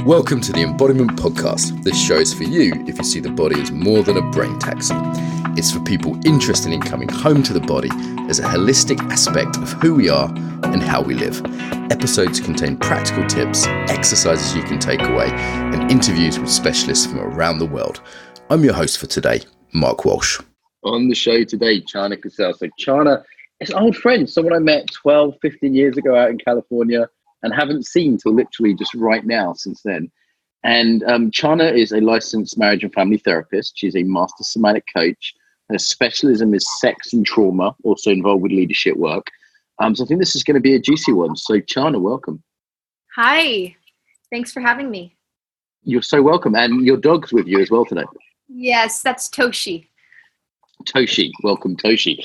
Welcome to the Embodiment podcast. This show is for you if you see the body as more than a brain taxi. It's for people interested in coming home to the body as a holistic aspect of who we are and how we live. Episodes contain practical tips, exercises you can take away, and interviews with specialists from around the world. I'm your host for today, Mark Walsh. On the show today, Charna Cassell. So Charna is an old friend, someone I met 12, 15 years ago out in California and haven't seen till literally just right now since then. And Charna is a licensed marriage and family therapist. She's a master somatic coach. Her specialism is sex and trauma, also involved with leadership work. So I think this is going to be a juicy one. So Charna, welcome. Hi, thanks for having me. You're so welcome. And your dog's with you as well today. Yes, that's Toshi. Toshi, welcome Toshi.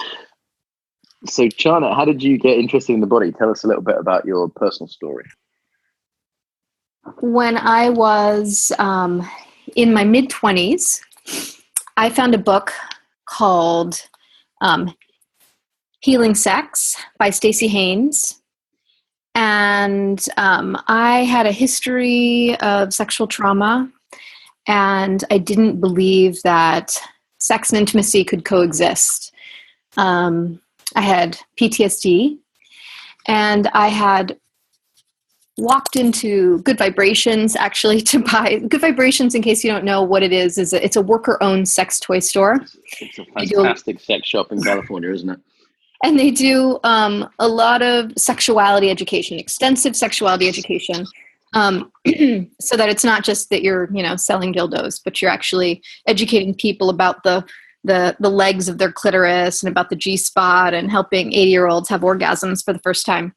So Charna, how did you get interested in the body? Tell us a little bit about your personal story. When I was in my mid-20s, I found a book called Healing Sex by Stacey Haynes. And I had a history of sexual trauma, and I didn't believe that sex and intimacy could coexist. I had PTSD, and I had walked into Good Vibrations actually to buy Good Vibrations. In case you don't know what it is it's a worker-owned sex toy store. It's a fantastic sex shop in California, isn't it? And they do a lot of sexuality education, extensive sexuality education, so that it's not just that you're, selling dildos, but you're actually educating people about the legs of their clitoris and about the G-spot and helping 80-year-olds have orgasms for the first time.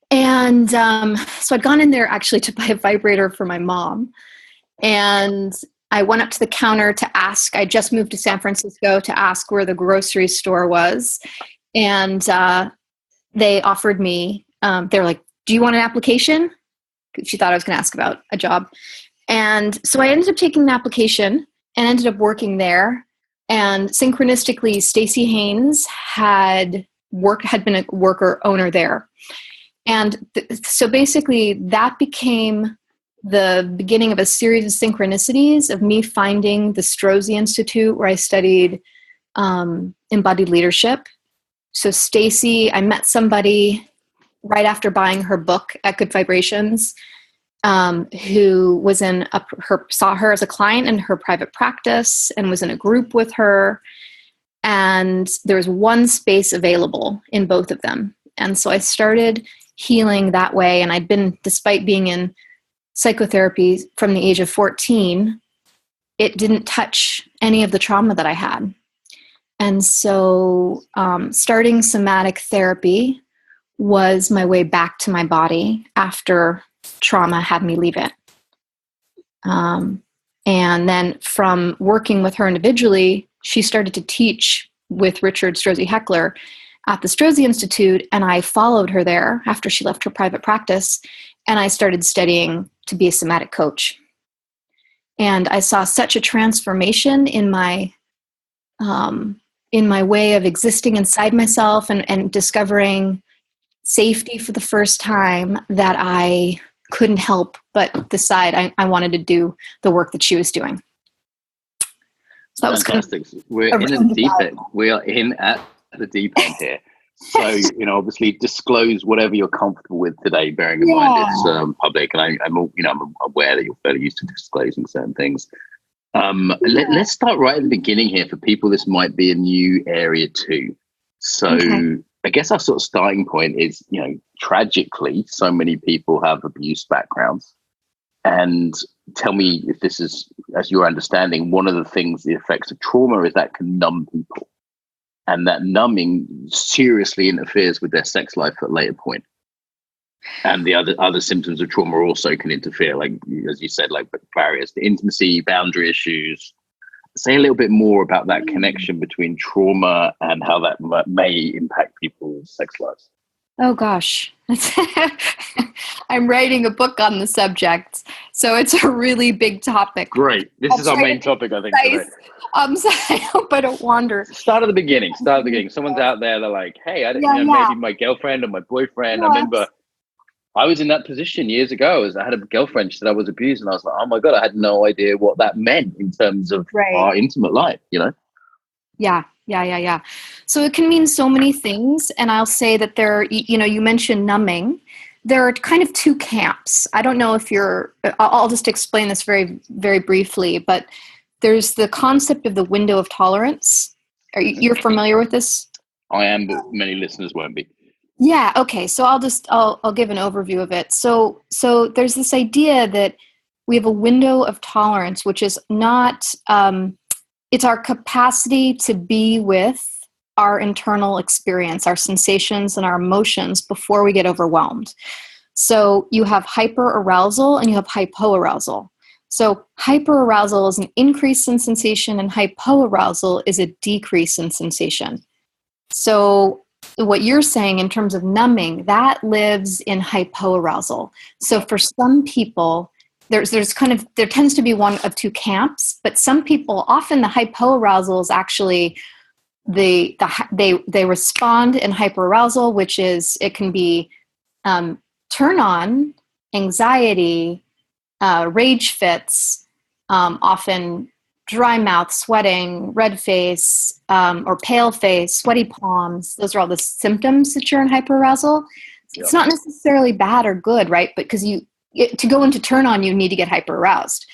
And so I'd gone in there actually to buy a vibrator for my mom. And I went up to the counter to ask. I just moved to San Francisco to ask where the grocery store was. And they offered me, they were like, "Do you want an application?" She thought I was going to ask about a job. And so I ended up taking an application and ended up working there. And synchronistically, Stacey Haynes had been a worker owner there. And so basically that became the beginning of a series of synchronicities of me finding the Strozzi Institute, where I studied embodied leadership. So Stacey, I met somebody right after buying her book at Good Vibrations, who was saw her as a client in her private practice and was in a group with her. And there was one space available in both of them. And so I started healing that way. And I'd been, despite being in psychotherapy from the age of 14, it didn't touch any of the trauma that I had. And so starting somatic therapy was my way back to my body after trauma had me leave it. And then from working with her individually, she started to teach with Richard Strozzi Heckler at the Strozzi Institute, and I followed her there after she left her private practice, and I started studying to be a somatic coach. And I saw such a transformation in my way of existing inside myself and discovering safety for the first time that I couldn't help but decide I wanted to do the work that she was doing. So that was fantastic. We're in the deep end. We are in at the deep end here. So, obviously disclose whatever you're comfortable with today, bearing in mind it's public, and I'm aware that you're fairly used to disclosing certain things. Let's start right at the beginning here. For people, this might be a new area too. So I guess our sort of starting point is, tragically, so many people have abuse backgrounds. And tell me if this is, as your understanding, one of the things, the effects of trauma is that can numb people. And that numbing seriously interferes with their sex life at a later point. And the other symptoms of trauma also can interfere, like, as you said, like barriers to intimacy, boundary issues. Say a little bit more about that connection between trauma and how that may impact people's sex lives. Oh, gosh. I'm writing a book on the subject, so it's a really big topic. Great. This is our main topic, I think, today. I hope I don't wander. Start at the beginning. Someone's out there, they're like, hey, maybe my girlfriend or my boyfriend. I remember I was in that position years ago. As I had a girlfriend, she said I was abused, and I was like, "Oh my god, I had no idea what that meant in terms of our intimate life." Yeah. So it can mean so many things, and I'll say that you mentioned numbing. There are kind of two camps. I don't know if I'll just explain this very, very briefly, but there's the concept of the window of tolerance. You're familiar with this? I am, but many listeners won't be. Yeah. Okay. So I'll give an overview of it. So there's this idea that we have a window of tolerance, which is not, it's our capacity to be with our internal experience, our sensations and our emotions before we get overwhelmed. So you have hyper-arousal and you have hypo-arousal. So hyper-arousal is an increase in sensation and hypo-arousal is a decrease in sensation. So what you're saying in terms of numbing, that lives in hypo-arousal. So for some people, there tends to be one of two camps, but some people, often the hypo-arousal is actually they respond in hyper-arousal, which is, it can be turn on, anxiety, rage fits, often dry mouth, sweating, red face, or pale face, sweaty palms. Those are all the symptoms that you're in hyperarousal. It's not necessarily bad or good, right? But because to go into turn on, you need to get hyperaroused.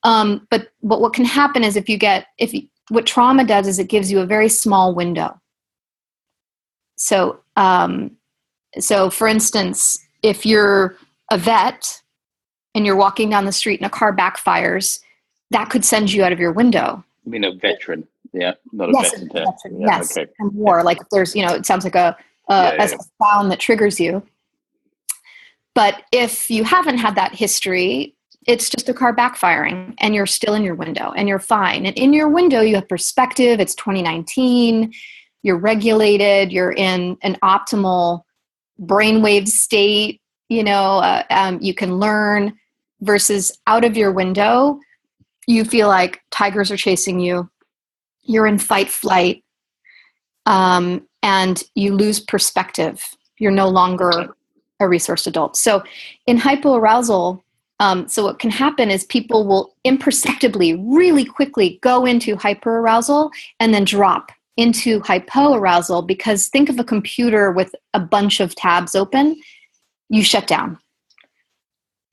But what can happen is what trauma does is it gives you a very small window. So for instance, if you're a vet and you're walking down the street and a car backfires, that could send you out of your window. I mean, a veteran, not a veteran. Yes, okay. And war, like if there's, it sounds like a sound that triggers you. But if you haven't had that history, it's just a car backfiring and you're still in your window and you're fine. And in your window, you have perspective. It's 2019. You're regulated. You're in an optimal brainwave state. You can learn, versus out of your window, you feel like tigers are chasing you. You're in fight flight, and you lose perspective. You're no longer a resource adult. So in hypoarousal, so what can happen is people will imperceptibly, really quickly go into hyperarousal and then drop into hypoarousal, because think of a computer with a bunch of tabs open. You shut down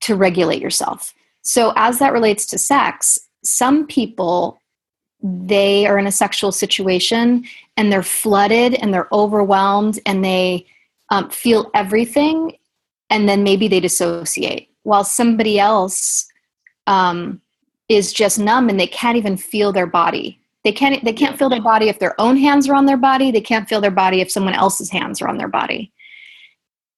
to regulate yourself. So as that relates to sex, some people, they are in a sexual situation and they're flooded and they're overwhelmed and they feel everything, and then maybe they dissociate, while somebody else is just numb and they can't even feel their body. They can't feel their body if their own hands are on their body. They can't feel their body if someone else's hands are on their body.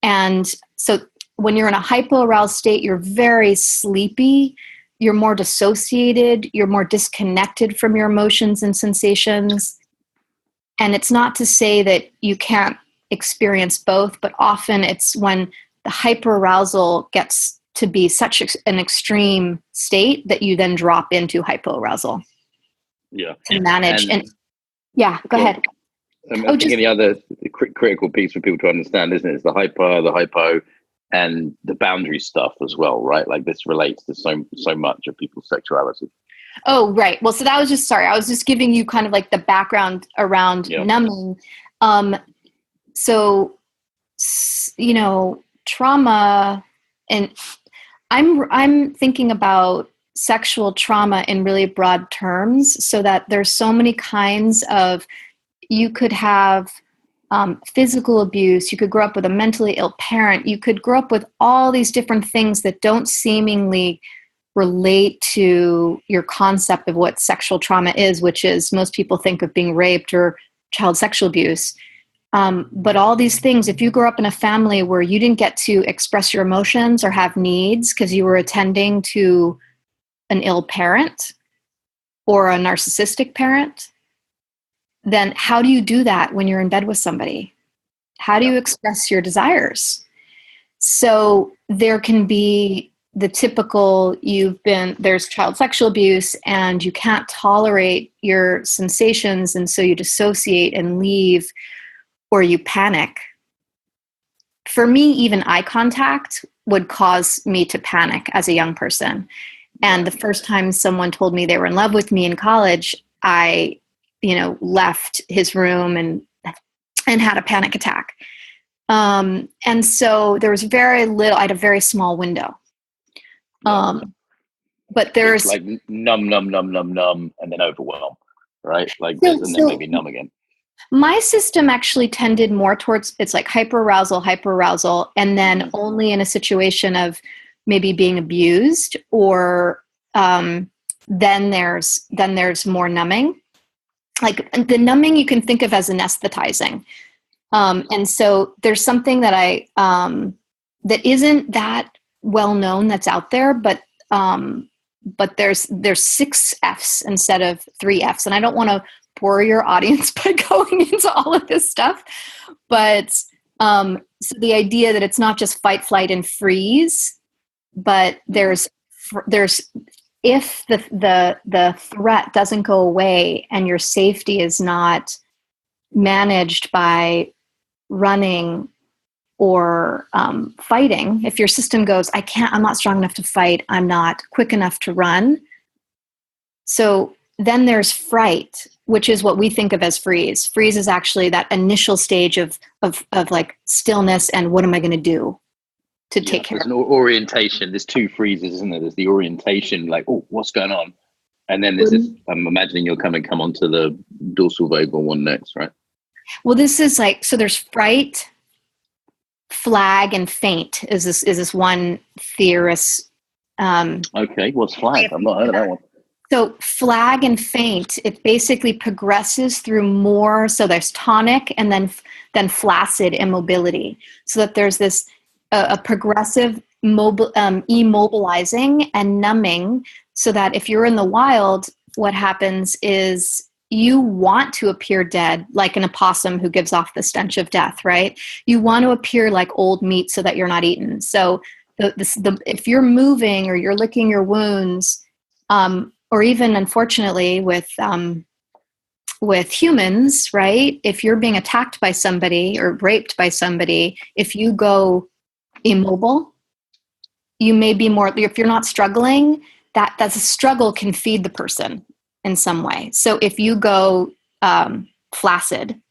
And so when you're in a hypoaroused state, you're very sleepy, you're more dissociated, you're more disconnected from your emotions and sensations. And it's not to say that you can't experience both, but often it's when the hyperarousal gets to be such an extreme state that you then drop into hypoarousal. Yeah. To manage. And go ahead. I think the other critical piece for people to understand, isn't it? Is the hypo, and the boundary stuff as well, right? Like this relates to so much of people's sexuality. Oh, right. Well, so that was just, I was just giving you kind of like the background around numbing. So, trauma, and I'm thinking about sexual trauma in really broad terms, so that there's so many kinds of, you could have physical abuse, you could grow up with a mentally ill parent, you could grow up with all these different things that don't seemingly relate to your concept of what sexual trauma is, which is, most people think of being raped or child sexual abuse. But all these things, if you grew up in a family where you didn't get to express your emotions or have needs because you were attending to an ill parent or a narcissistic parent, then how do you do that when you're in bed with somebody? How do you express your desires? So there can be the typical, there's child sexual abuse and you can't tolerate your sensations, and so you dissociate and leave, or you panic. For me, even eye contact would cause me to panic as a young person. And the first time someone told me they were in love with me in college, I, left his room and had a panic attack. And so there was very little, I had a very small window. But there's like numb, and then overwhelm, right? Like, and then maybe numb again. My system actually tended more towards, it's like hyper-arousal, and then only in a situation of maybe being abused, or then there's more numbing. Like the numbing you can think of as anesthetizing. And so there's something that that isn't that well known that's out there, but there's 6 F's instead of 3 F's. And I don't want to bore your audience by going into all of this stuff, but so the idea that it's not just fight, flight, and freeze, but there's if the threat doesn't go away and your safety is not managed by running or fighting, if your system goes, I'm not strong enough to fight, I'm not quick enough to run. So then there's fright, which is what we think of as freeze. Freeze is actually that initial stage of like stillness and what am I going to do to take care of it. There's an orientation. There's 2 freezes, isn't there? There's the orientation, like, oh, what's going on? And then there's this, I'm imagining you'll come onto the dorsal vagal one next, right? Well, this is like, so there's fright, flag, and faint is this one theorist. Okay, what's flag? I've not heard of that one. So flag and faint, it basically progresses through more. So there's tonic and then flaccid immobility. So that there's this a progressive immobilizing and numbing. So that if you're in the wild, what happens is you want to appear dead, like an opossum who gives off the stench of death, right? You want to appear like old meat so that you're not eaten. So if you're moving or you're licking your wounds, or even unfortunately with humans, right? If you're being attacked by somebody or raped by somebody, if you go immobile, you may be more, if you're not struggling, that's a struggle can feed the person in some way. So if you go flaccid,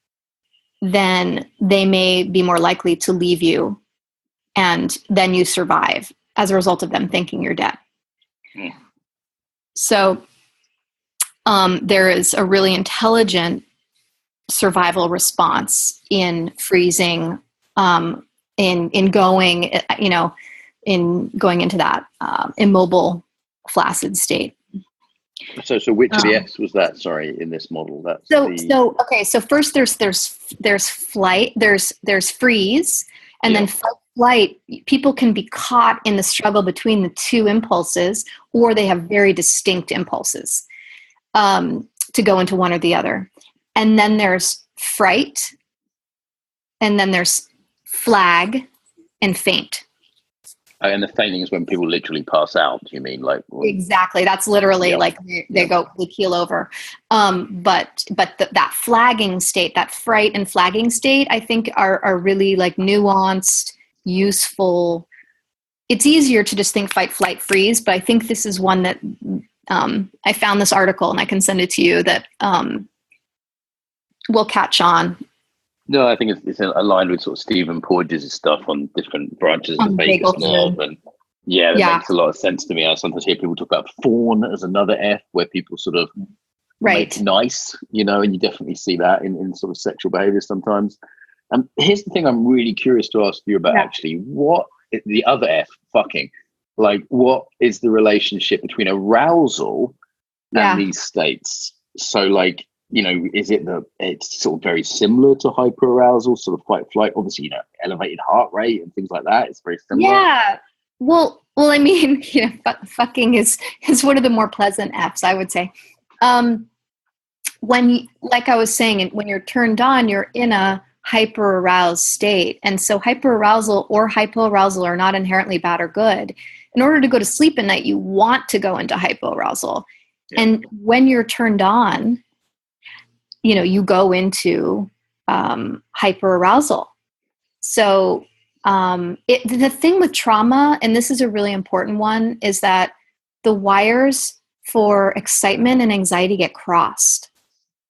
then they may be more likely to leave you, and then you survive as a result of them thinking you're dead. Mm. So there is a really intelligent survival response in freezing, in going into that immobile, flaccid state. So which of the F's was that? Sorry, in this model, that's So first there's flight, there's freeze, and then flight. People can be caught in the struggle between the 2 impulses, or they have very distinct impulses to go into one or the other. And then there's fright, and then there's flag and faint. And the fainting is when people literally pass out. Do you mean like? Exactly. That's literally like they keel over. But that flagging state, that fright and flagging state, I think are really like nuanced, useful. It's easier to just think fight, flight, freeze, but I think this is one that I found this article and I can send it to you that will catch on. No, I think it's aligned with sort of Stephen Porges' stuff on different branches of the vagus nerve, and that makes a lot of sense to me. I sometimes hear people talk about fawn as another F, where people sort of make nice, and you definitely see that in sort of sexual behavior sometimes. Here's the thing I'm really curious to ask you about, actually. What the other F, fucking, like, what is the relationship between arousal and these states? So, like, is it that it's sort of very similar to hyper-arousal, sort of fight, flight, obviously, elevated heart rate and things like that? It's very similar. Yeah. Well, I mean, fucking is one of the more pleasant Fs, I would say. Like I was saying, when you're turned on, you're in a hyper-aroused state. And so hyper-arousal or hypo-arousal are not inherently bad or good. In order to go to sleep at night, you want to go into hypo-arousal. Yeah. And when you're turned on, you go into hyper-arousal. So The thing with trauma, and this is a really important one, is that the wires for excitement and anxiety get crossed.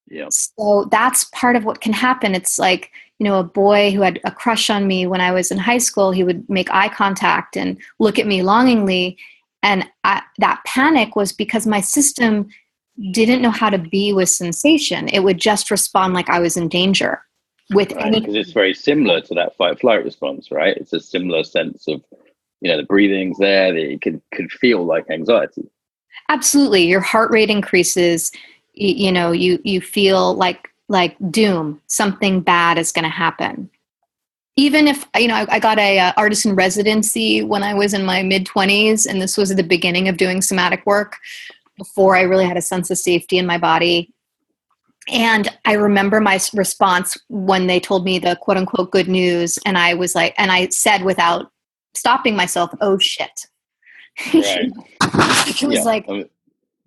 Yeah. So that's part of what can happen. It's like, a boy who had a crush on me when I was in high school, he would make eye contact and look at me longingly. And that panic was because my system didn't know how to be with sensation. It would just respond like I was in danger. Because it's very similar to that fight-flight response, right? It's a similar sense of, the breathing's there, that it could feel like anxiety. Absolutely. Your heart rate increases. You feel like doom. Something bad is going to happen. Even if, I got a artist in residency when I was in my mid-20s, and this was at the beginning of doing somatic work before I really had a sense of safety in my body. And I remember my response when they told me the quote unquote good news. And I was like, and I said without stopping myself, oh shit. Right. It was like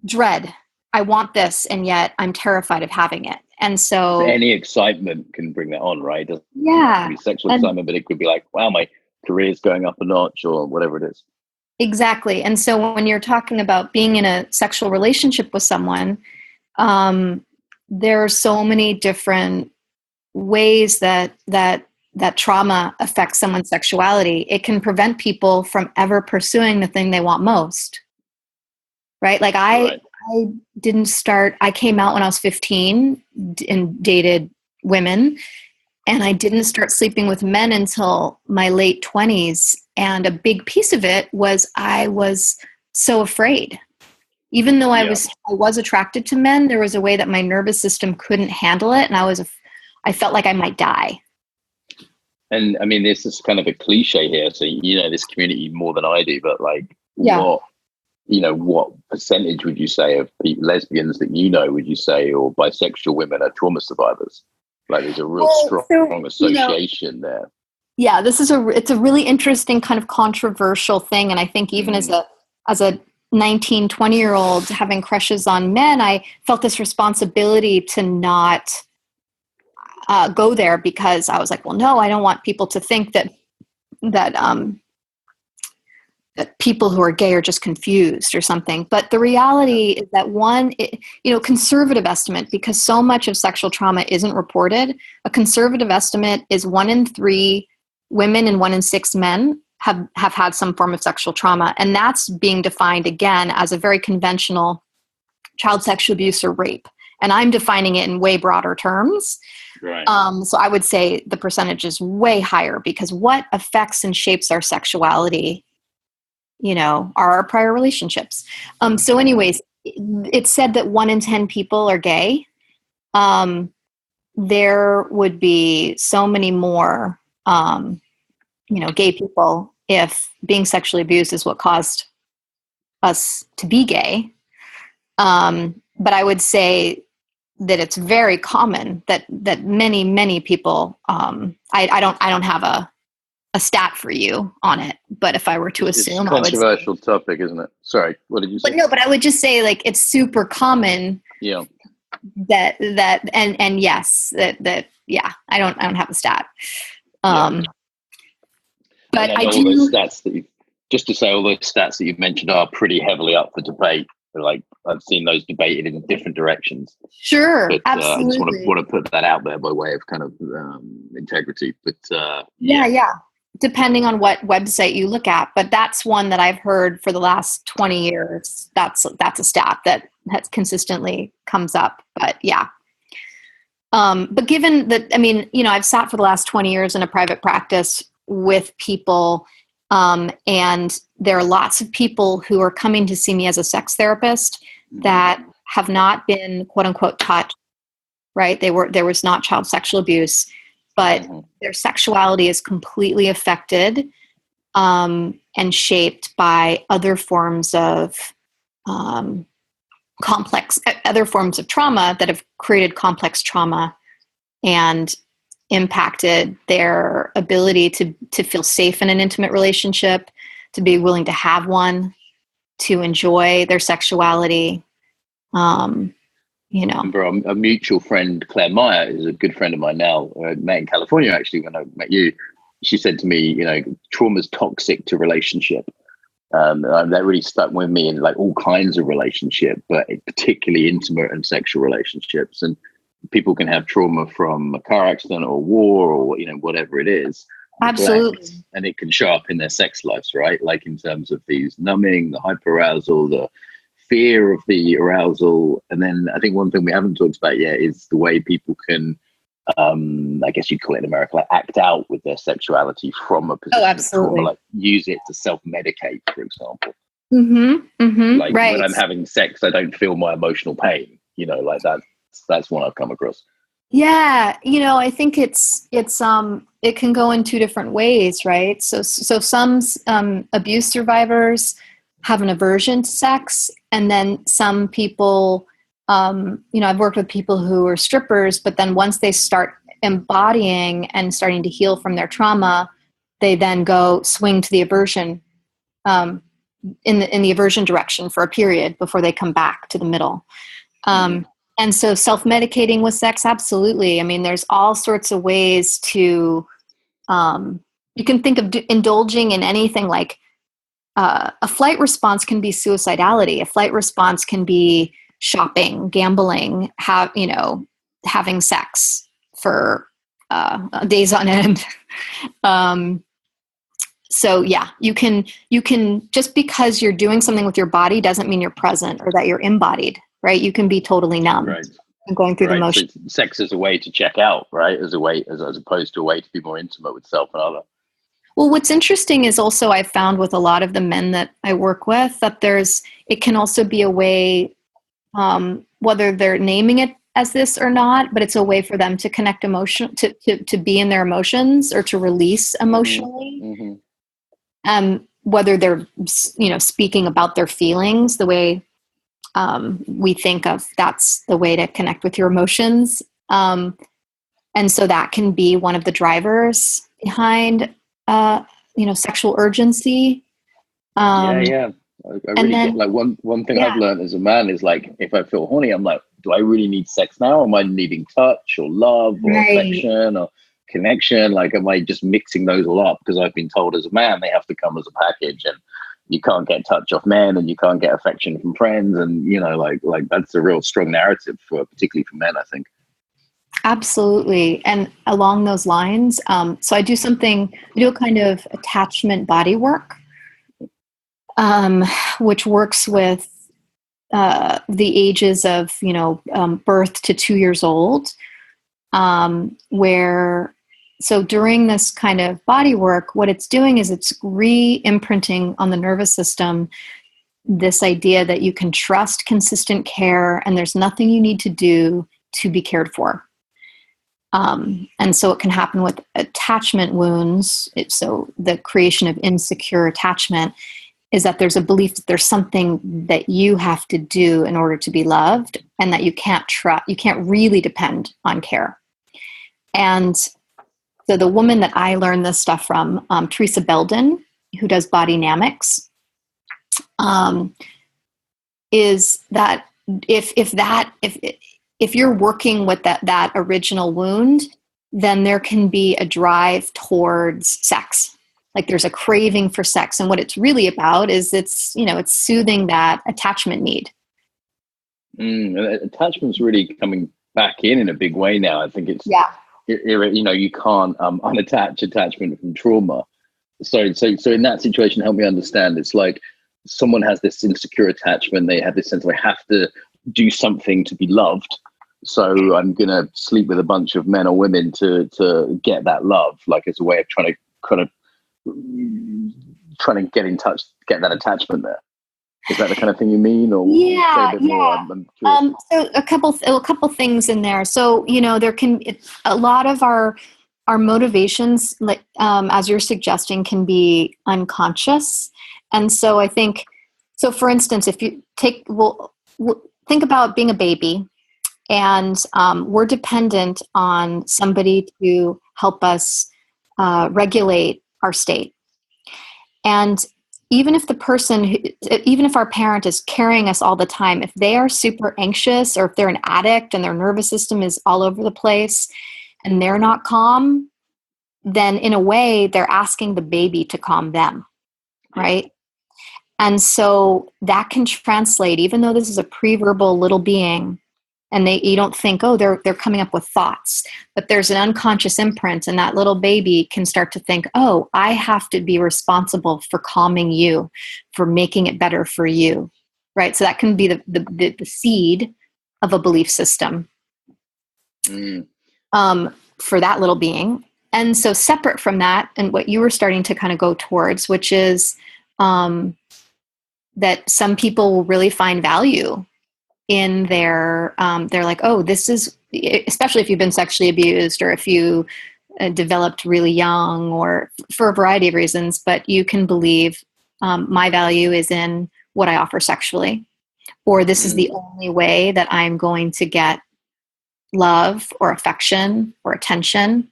dread. I want this. And yet I'm terrified of having it. And so any excitement can bring that on, right? It doesn't have to be sexual excitement, but it could be like, wow, my career's going up a notch or whatever it is. Exactly. And so when you're talking about being in a sexual relationship with someone, there are so many different ways that trauma affects someone's sexuality. It can prevent people from ever pursuing the thing they want most. Right? Like I came out when I was 15 and dated women, and I didn't start sleeping with men until my late 20s. And a big piece of it was I was so afraid. Even though I was attracted to men, there was a way that my nervous system couldn't handle it, and I felt like I might die. And I mean, this is kind of a cliche here, so this community more than I do, but what percentage would you say of lesbians that would you say, or bisexual women are trauma survivors? Like, there's a real strong association there. Yeah, it's a really interesting kind of controversial thing, and I think even as a 19, 20-year-old having crushes on men, I felt this responsibility to not go there, because I was like, well, no, I don't want people to think that people who are gay are just confused or something. But the reality is that conservative estimate, because so much of sexual trauma isn't reported, a conservative estimate is 1 in 3 women and 1 in 6 men have had some form of sexual trauma. And that's being defined, again, as a very conventional child sexual abuse or rape. And I'm defining it in way broader terms. Right. So I would say the percentage is way higher, because what affects and shapes our sexuality, are our prior relationships. So anyways, it's said that 1 in 10 people are gay. There would be so many more, gay people if being sexually abused is what caused us to be gay. But I would say that it's very common that many, many people, I don't have a stat for you on it, but if I were to assume, it's a controversial topic, isn't it? Sorry, what did you say? But I would just say, like, it's super common. Yeah. That yes, I don't have a stat. But I do. All those stats all those stats that you've mentioned are pretty heavily up for debate. Like, I've seen those debated in different directions. Sure, but, absolutely. I just want to put that out there by way of kind of integrity. But yeah. Depending on what website you look at, but that's one that I've heard for the last 20 years. That's a stat that consistently comes up. But yeah. But given that, I've sat for the last 20 years in a private practice with people, and there are lots of people who are coming to see me as a sex therapist that have not been quote unquote touched, right? There was not child sexual abuse, but their sexuality is completely affected, and shaped by other forms of other forms of trauma that have created complex trauma and impacted their ability to feel safe in an intimate relationship, to be willing to have one, to enjoy their sexuality. Remember a mutual friend, Claire Meyer, is a good friend of mine now. I met in California, actually, when I met you. she said to me, you know, trauma's toxic to relationship. That really stuck with me in like all kinds of relationship, but particularly intimate and sexual relationships. And people can have trauma from a car accident or war or, you know, whatever it is. Absolutely. And it can show up in their sex lives, right? Like in terms of these numbing, the hyper-arousal, the fear of the arousal. And then I think one thing we haven't talked about yet is the way people can, I guess you'd call it in America, like act out with their sexuality from a position of trauma, like use it to self-medicate, for example. Like when I'm having sex, I don't feel my emotional pain, you know, like that's one I've come across. Yeah, you know, I think it can go in two different ways, right? So some abuse survivors have an aversion to sex, and then some people, you know, I've worked with people who are strippers, but then once they start embodying and starting to heal from their trauma, they then go swing to the aversion, in the aversion direction for a period before they come back to the middle. And so self-medicating with sex, absolutely. I mean, there's all sorts of ways to, you can think of indulging in anything like a flight response can be suicidality. A flight response can be shopping, gambling, having sex for days on end. So yeah, you can just because you're doing something with your body doesn't mean you're present or that you're embodied. Right, you can be totally numb, right, and going through the motion. So sex is a way to check out, right? As opposed to a way to be more intimate with self and other. Well, what's interesting is also I've found with a lot of the men that I work with that it can also be a way, whether they're naming it as this or not, but it's a way for them to connect to be in their emotions or to release emotionally. Whether they're, you know, speaking about their feelings the way. We think of that's the way to connect with your emotions. And so that can be one of the drivers behind, you know, sexual urgency. I really get, like one thing I've learned as a man is like, if I feel horny, I'm like, do I really need sex now? Am I needing touch or love or affection or connection? Like, am I just mixing those all up? Because I've been told as a man, they have to come as a package, and you can't get touch off men and you can't get affection from friends. And, you know, like that's a real strong narrative particularly for men, I think. Absolutely. And along those lines, so I do a kind of attachment body work, which works with the ages of, you know, birth to 2 years old, so during this kind of body work, what it's doing is it's re-imprinting on the nervous system this idea that you can trust consistent care and there's nothing you need to do to be cared for. And so it can happen with attachment wounds. So the creation of insecure attachment is that there's a belief that there's something that you have to do in order to be loved and that you can't really depend on care. And so the woman that I learned this stuff from, Teresa Belden, who does Bodynamics, is that if you're working with that original wound, then there can be a drive towards sex. Like there's a craving for sex, and what it's really about is it's soothing that attachment need. Attachment's really coming back in a big way now. I think it's you know, you can't unattach attachment from trauma. So in that situation, help me understand. It's like someone has this insecure attachment. They have this sense of I have to do something to be loved. So I'm gonna sleep with a bunch of men or women to get that love. Like it's a way of trying to get in touch, get that attachment there. Is that the kind of thing you mean? Or more? So a couple things in there. So, you know, there can a lot of our motivations, like as you're suggesting, can be unconscious. And so I think, so for instance, if you think about being a baby, and we're dependent on somebody to help us regulate our state. And even if our parent is carrying us all the time, if they are super anxious or if they're an addict and their nervous system is all over the place and they're not calm, then in a way they're asking the baby to calm them, right? And so that can translate, even though this is a pre-verbal little being, and you don't think, oh, they're coming up with thoughts, but there's an unconscious imprint, and that little baby can start to think, oh, I have to be responsible for calming you, for making it better for you, right? So that can be the seed of a belief system for that little being. And so separate from that, and what you were starting to kind of go towards, which is that some people will really find value in they're like, oh, this is, especially if you've been sexually abused or if you developed really young or for a variety of reasons, but you can believe my value is in what I offer sexually, or this is the only way that I'm going to get love or affection or attention.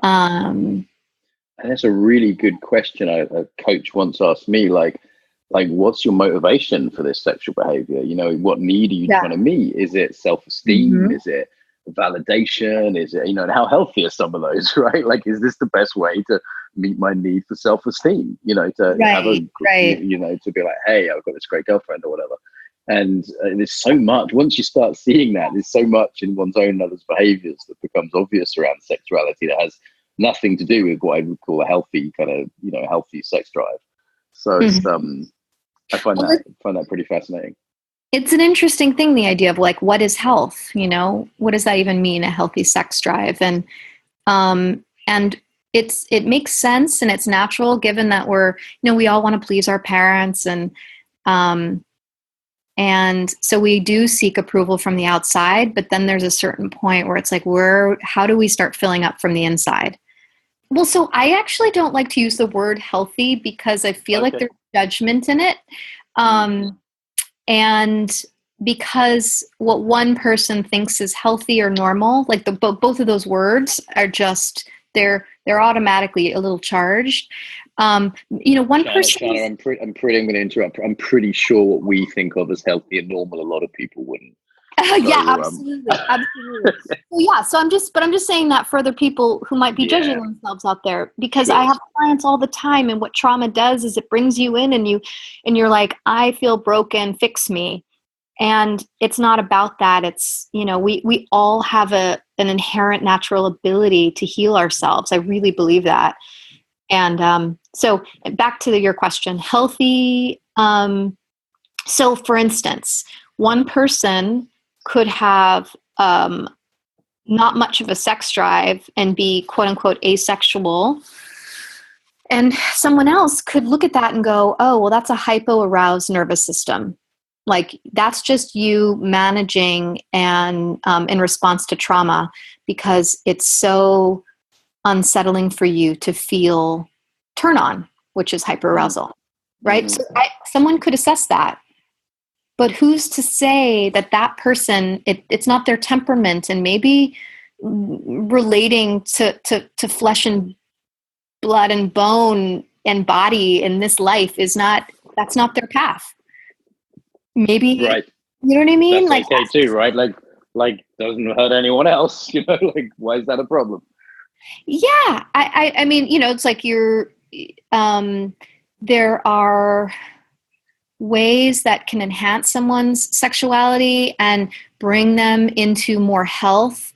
And that's a really good question. A coach once asked me, like, what's your motivation for this sexual behavior? You know, what need are you trying to meet? Is it self-esteem? Is it validation? Is it, you know, and how healthy are some of those, right? Like, is this the best way to meet my need for self-esteem? You know, to have you know, to be like, hey, I've got this great girlfriend or whatever. And there's so much, once you start seeing that, there's so much in one's own and others' behaviors that becomes obvious around sexuality that has nothing to do with what I would call a healthy kind of, you know, healthy sex drive. So it's, I find that pretty fascinating. It's an interesting thing, the idea of like, what is health? You know, what does that even mean, a healthy sex drive? And it makes sense and it's natural, given that we're, you know, we all want to please our parents, and so we do seek approval from the outside, but then there's a certain point where it's like, how do we start filling up from the inside? Well, so I actually don't like to use the word healthy because I feel like there's judgment in it. And because what one person thinks is healthy or normal, like both of those words are just, they're automatically a little charged. You know, one person. Charna, I'm going to interrupt. I'm pretty sure what we think of as healthy and normal, a lot of people wouldn't. Yeah, absolutely. Well, yeah. So I'm just saying that for other people who might be judging themselves out there, because I have clients all the time, and what trauma does is it brings you in, and you're like, I feel broken, fix me. And it's not about that. It's, you know, we all have an inherent natural ability to heal ourselves. I really believe that. And so back to your question, healthy. So for instance, one person could have not much of a sex drive and be quote unquote asexual. And someone else could look at that and go, oh, well, that's a hypo-aroused nervous system. Like, that's just you managing and in response to trauma, because it's so unsettling for you to feel turn on, which is hyper-arousal, right? So someone could assess that. But who's to say that person, it's not their temperament, and maybe relating to flesh and blood and bone and body in this life that's not their path. Maybe, right. You know what I mean? That's like, okay too, right? Like doesn't hurt anyone else, you know, like, why is that a problem? Yeah. I mean, you know, it's like there are ways that can enhance someone's sexuality and bring them into more health,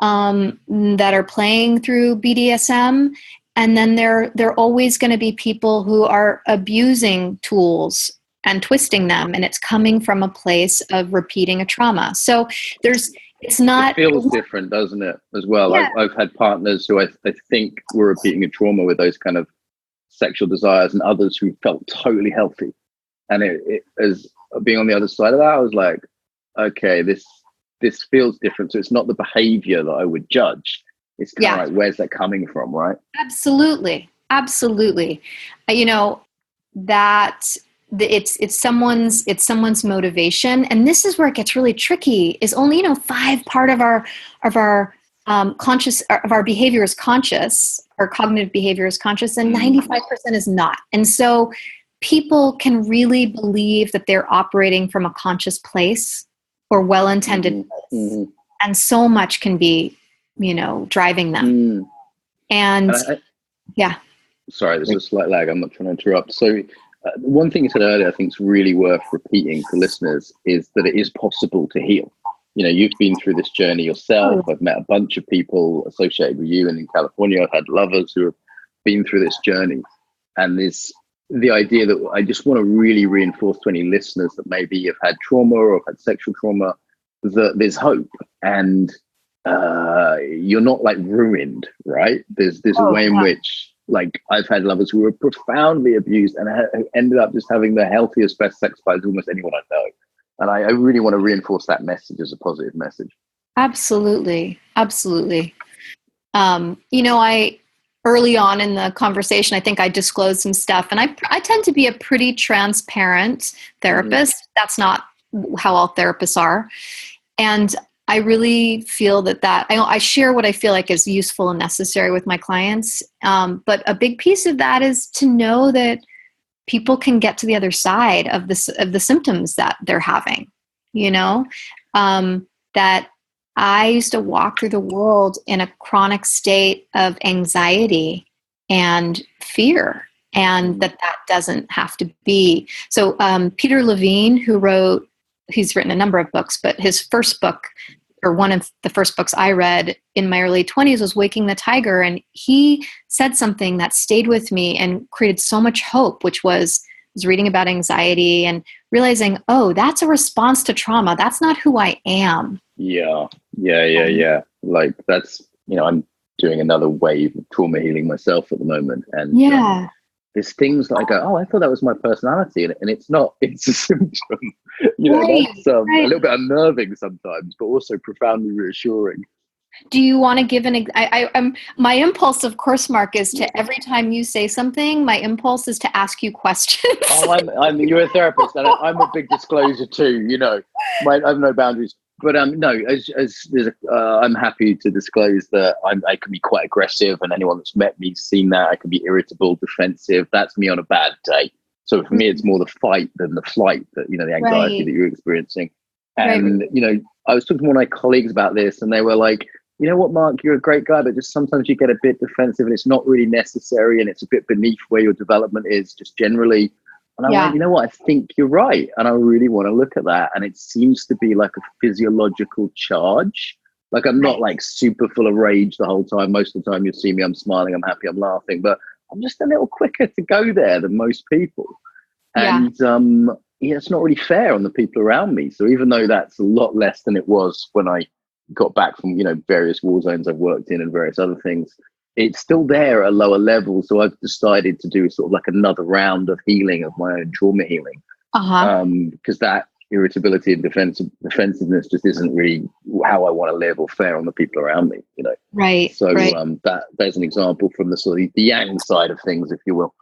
that are playing through BDSM. And then there are always going to be people who are abusing tools and twisting them, and it's coming from a place of repeating a trauma. So it feels different, doesn't it, as well? Yeah. I've had partners who I think were repeating a trauma with those kind of sexual desires, and others who felt totally healthy. And it as being on the other side of that, I was like, okay, this feels different. So it's not the behavior that I would judge. It's kind of like, where's that coming from, right? Absolutely. You know, that it's someone's motivation, and this is where it gets really tricky. Is only, you know, 5% of our conscious, of our behavior is conscious, our cognitive behavior is conscious, and 95% is not. And so people can really believe that they're operating from a conscious place or well-intended place. And so much can be, you know, driving them. And yeah. Sorry, there's a slight lag. I'm not trying to interrupt. So one thing you said earlier, I think is really worth repeating for listeners, is that it is possible to heal. You know, you've been through this journey yourself. I've met a bunch of people associated with you, and in California, I've had lovers who have been through this journey. And there's the idea that I just want to really reinforce to any listeners that maybe have had trauma or have had sexual trauma, that there's hope, and you're not like ruined, right? There's a way in which, like, I've had lovers who were profoundly abused and ended up just having the healthiest, best sex lives of almost anyone I know. And I really want to reinforce that message as a positive message. Absolutely. Absolutely. You know, early on in the conversation, I think I disclosed some stuff, and I tend to be a pretty transparent therapist. Mm-hmm. That's not how all therapists are. And I really feel that I share what I feel like is useful and necessary with my clients. But a big piece of that is to know that people can get to the other side of the symptoms that they're having, you know, that I used to walk through the world in a chronic state of anxiety and fear, and that doesn't have to be. So Peter Levine, he's written a number of books, but his first book, or one of the first books I read in my early 20s, was Waking the Tiger. And he said something that stayed with me and created so much hope, which was reading about anxiety and realizing, oh, that's a response to trauma. That's not who I am. Yeah. Like, that's, you know, I'm doing another wave of trauma healing myself at the moment. And there's things that I go, oh, I thought that was my personality. And it's not, it's a symptom. You know, that's a little bit unnerving sometimes, but also profoundly reassuring. Do you want to give my impulse, of course, Mark, is to, every time you say something, my impulse is to ask you questions. You're a therapist, and I'm a big disclosure too, you know, I have no boundaries. But no, I'm happy to disclose that I can be quite aggressive, and anyone that's met me has seen that. I can be irritable, defensive. That's me on a bad day. So for me, it's more the fight than the flight, that, you know, the anxiety that you're experiencing. And, you know, I was talking to one of my colleagues about this, and they were like, you know what, Mark, you're a great guy, but just sometimes you get a bit defensive and it's not really necessary, and it's a bit beneath where your development is just generally. And I went, you know what, I think you're right. And I really want to look at that. And it seems to be like a physiological charge. Like, I'm not like super full of rage the whole time. Most of the time you'll see me, I'm smiling, I'm happy, I'm laughing, but I'm just a little quicker to go there than most people. And it's not really fair on the people around me. So even though that's a lot less than it was when I got back from, you know, various war zones I've worked in and various other things, it's still there at a lower level. So I've decided to do sort of like another round of healing, of my own trauma healing, because that irritability and defensiveness just isn't really how I want to live or fair on the people around me, you know. So there's an example from the sort of the yang side of things, if you will.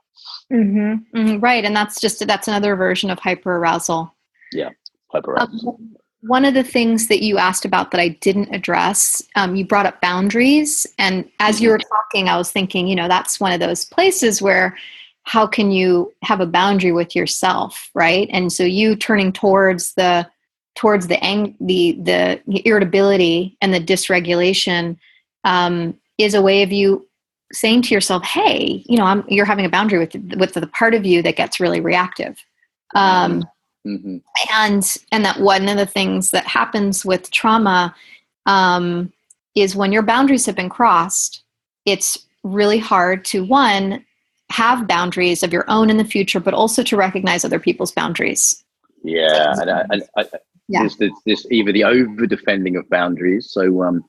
Right. And that's another version of hyper-arousal. Yeah, hyper-arousal. One of the things that you asked about that I didn't address, you brought up boundaries. And as you were talking, I was thinking, you know, that's one of those places where, how can you have a boundary with yourself, right? And so you turning towards the irritability and the dysregulation is a way of you saying to yourself, hey, you know, you're having a boundary with the part of you that gets really reactive. And that one of the things that happens with trauma is when your boundaries have been crossed, it's really hard to, one, have boundaries of your own in the future, but also to recognize other people's boundaries. There's either the over defending of boundaries. So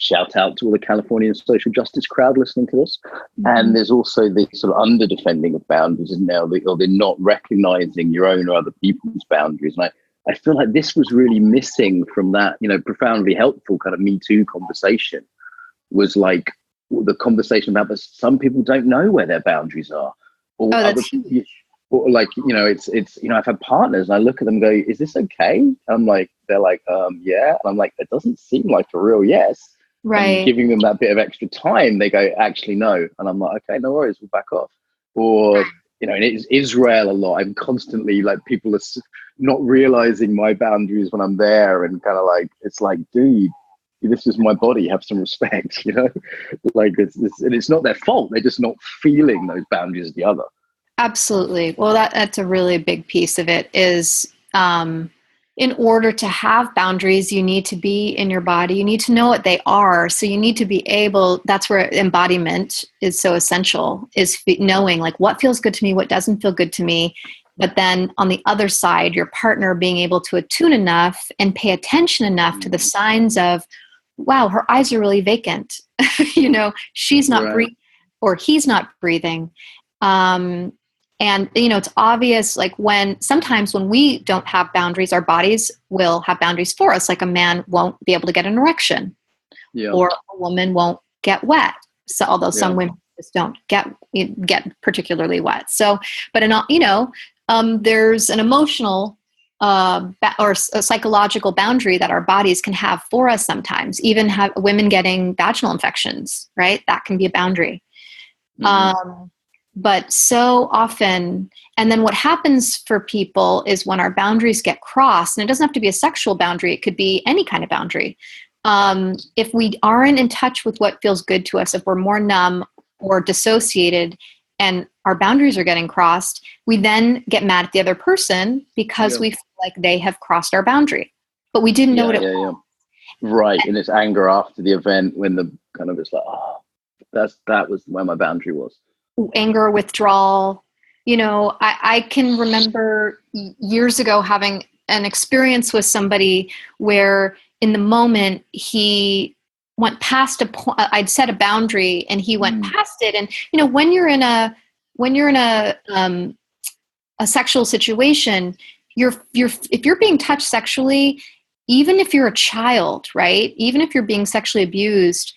shout out to all the Californian social justice crowd listening to this. And there's also the sort of under defending of boundaries, and now they're not recognizing your own or other people's boundaries. And I feel like this was really missing from that, you know, profoundly helpful kind of Me Too conversation, was like the conversation about, but some people don't know where their boundaries are. Or that's huge. Or like, you know, it's, you know, I've had partners and I look at them and go, is this okay? And I'm like, they're like, yeah. And I'm like, it doesn't seem like a real yes. Right. And giving them that bit of extra time, they go, actually, no. And I'm like, okay, no worries, we'll back off. Or, you know, in Israel a lot, I'm constantly like, people are not realizing my boundaries when I'm there, and kind of like, it's like, dude, this is my body, have some respect, you know? Like and it's not their fault. They're just not feeling those boundaries as the other. Absolutely. Well, that's a really big piece of it is, in order to have boundaries, you need to be in your body. You need to know what they are. So you need to be able, that's where embodiment is so essential, is knowing like what feels good to me, what doesn't feel good to me. But then on the other side, your partner being able to attune enough and pay attention enough to the signs of, wow, her eyes are really vacant. You know, she's not breathing or he's not breathing. And, you know, it's obvious, like sometimes when we don't have boundaries, our bodies will have boundaries for us. Like a man won't be able to get an erection, or a woman won't get wet. So, although some women just don't get particularly wet. So, but you know, there's an emotional or a psychological boundary that our bodies can have for us sometimes. Even have women getting vaginal infections, right? That can be a boundary. Mm-hmm. But so often, and then what happens for people is when our boundaries get crossed, and it doesn't have to be a sexual boundary, it could be any kind of boundary. If we aren't in touch with what feels good to us, if we're more numb or dissociated and our boundaries are getting crossed, we then get mad at the other person because we feel like they have crossed our boundary, but we didn't know what it was. Right. And it's anger after the event when the kind of it's like, oh, that was where my boundary was. Anger, withdrawal. You know, I can remember years ago having an experience with somebody where in the moment he went past a point. I'd set a boundary and he went past it. And, you know, when you're in a sexual situation, if you're being touched sexually, even if you're a child, right? Even if you're being sexually abused,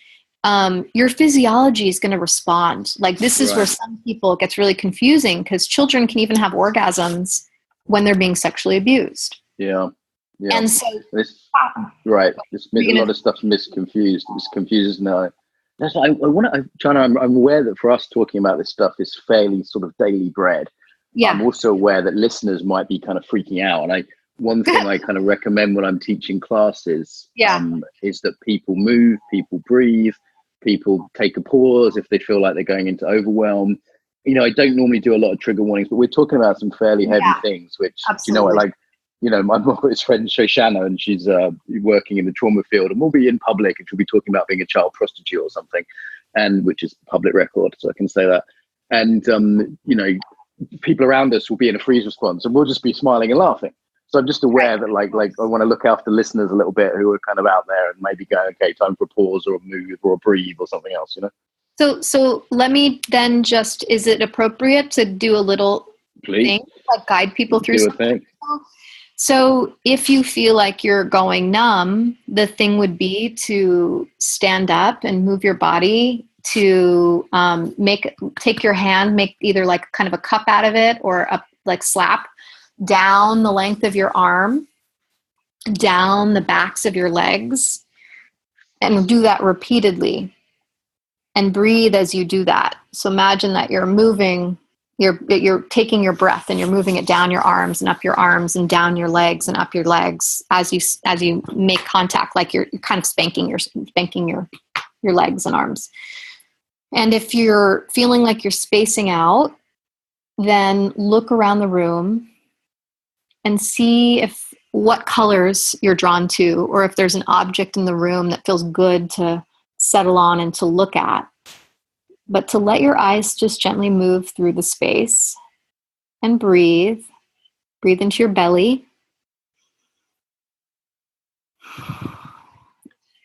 your physiology is going to respond. Like this is where some people it gets really confusing because children can even have orgasms when they're being sexually abused. Yeah. And so, this a lot of stuff's misconfused. It's confuses now. That's I want to, Charna. I'm aware that for us talking about this stuff is fairly sort of daily bread. Yeah. I'm also aware that listeners might be kind of freaking out, and one thing I kind of recommend when I'm teaching classes is that people move, people breathe. People take a pause if they feel like they're going into overwhelm. You know, I don't normally do a lot of trigger warnings, but we're talking about some fairly heavy things, which, absolutely. My mother's friend Shoshana, and she's working in the trauma field, and we'll be in public and she'll be talking about being a child prostitute or something, and which is public record, so I can say that. And, people around us will be in a freeze response and we'll just be smiling and laughing. So I'm just aware that like I want to look after listeners a little bit who are kind of out there and maybe go, okay, time for a pause or a move or a breathe or something else, you know? So let me then is it appropriate to do a little thing, like guide people through something? So if you feel like you're going numb, the thing would be to stand up and move your body to take your hand, make either like kind of a cup out of it or like slap down the length of your arm, down the backs of your legs, and do that repeatedly. And breathe as you do that. So imagine that you're moving, you're taking your breath and you're moving it down your arms and up your arms and down your legs and up your legs as you make contact, like you're kind of spanking your legs and arms. And if you're feeling like you're spacing out, then look around the room and see what colors you're drawn to, or if there's an object in the room that feels good to settle on and to look at. But to let your eyes just gently move through the space and breathe. Breathe into your belly.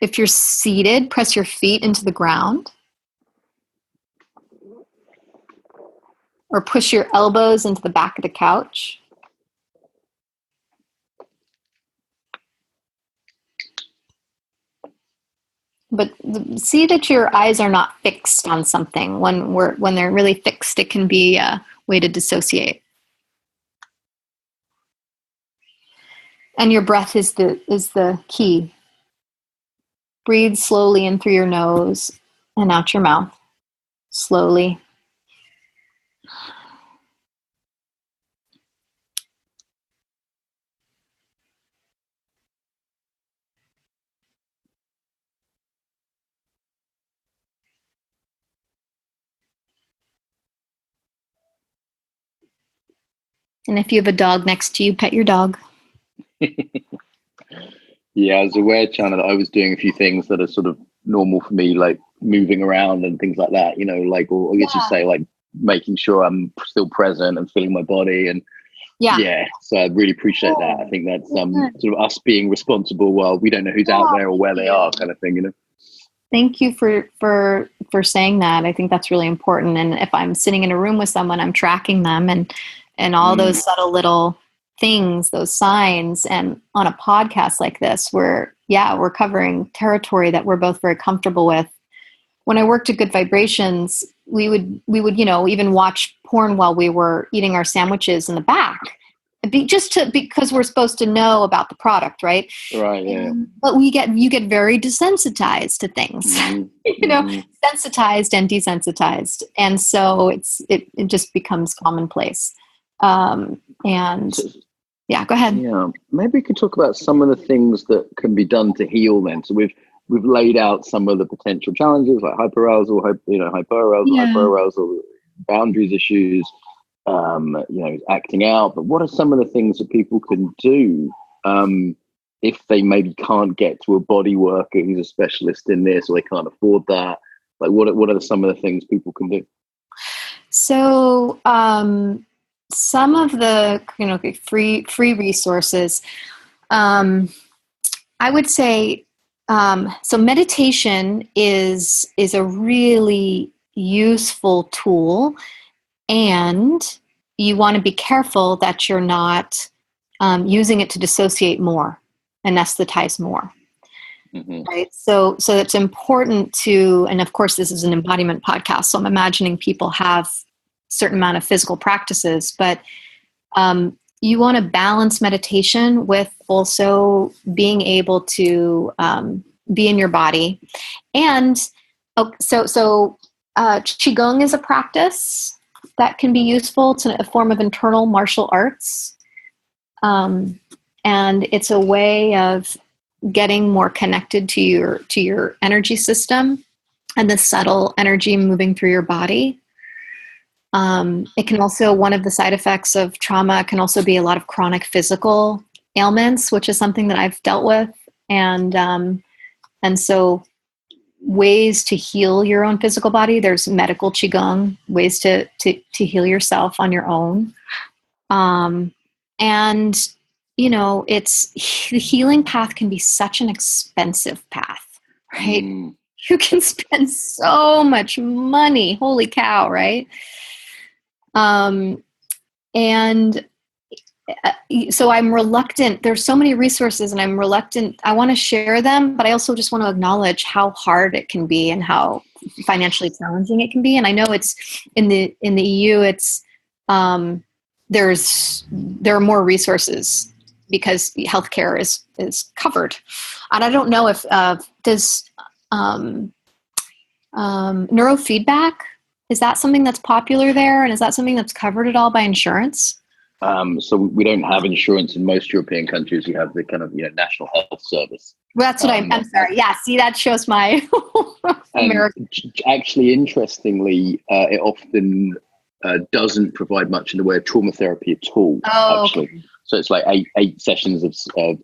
If you're seated, press your feet into the ground. Or push your elbows into the back of the couch. But see that your eyes are not fixed on something. When they're really fixed, it can be a way to dissociate. And your breath is the key. Breathe slowly in through your nose and out your mouth. Slowly. And if you have a dog next to you, pet your dog. Yeah, I was aware, Charna, that I was doing a few things that are sort of normal for me, like moving around and things like that, like, or I guess you say, like, making sure I'm still present and feeling my body. And so I really appreciate that. I think that's sort of us being responsible while we don't know who's out there or where they are, kind of thing, Thank you for saying that. I think that's really important. And if I'm sitting in a room with someone, I'm tracking them and all those subtle little things, those signs. And on a podcast like this, we're covering territory that we're both very comfortable with. When I worked at Good Vibrations, we would even watch porn while we were eating our sandwiches in the back, because we're supposed to know about the product, right? Right. Yeah. But you get very desensitized to things, sensitized and desensitized, and so it just becomes commonplace. Yeah, go ahead. Yeah, maybe we could talk about some of the things that can be done to heal then. So we've laid out some of the potential challenges like hyper-arousal, hyper-arousal, boundaries issues, acting out. But what are some of the things that people can do if they maybe can't get to a body worker who's a specialist in this, or they can't afford that? Like, what are some of the things people can do? So some of the free resources, I would say, so meditation is a really useful tool, and you want to be careful that you're not using it to dissociate more, anesthetize more. Mm-hmm. Right. So it's important to, and of course this is an embodiment podcast, so I'm imagining people have a certain amount of physical practices, but you want to balance meditation with also being able to be in your body. And so Qigong is a practice that can be useful. It's a form of internal martial arts. And it's a way of getting more connected to your energy system and the subtle energy moving through your body. It can also, one of the side effects of trauma can also be a lot of chronic physical ailments, which is something that I've dealt with. And so ways to heal your own physical body, there's medical Qigong, ways to heal yourself on your own. And the healing path can be such an expensive path, right? You can spend so much money. Holy cow, right? And so I'm reluctant. There's so many resources and I'm reluctant. I want to share them, but I also just want to acknowledge how hard it can be and how financially challenging it can be. And I know it's in the EU, it's, there are more resources because healthcare is covered. And I don't know if, does neurofeedback, is that something that's popular there? And is that something that's covered at all by insurance? So we don't have insurance in most European countries. You have the kind of National Health Service. Well, that's what I'm sorry. Yeah, see, that shows my American. Actually, interestingly, it often doesn't provide much in the way of trauma therapy at all. Oh, actually. okay. So it's like eight sessions of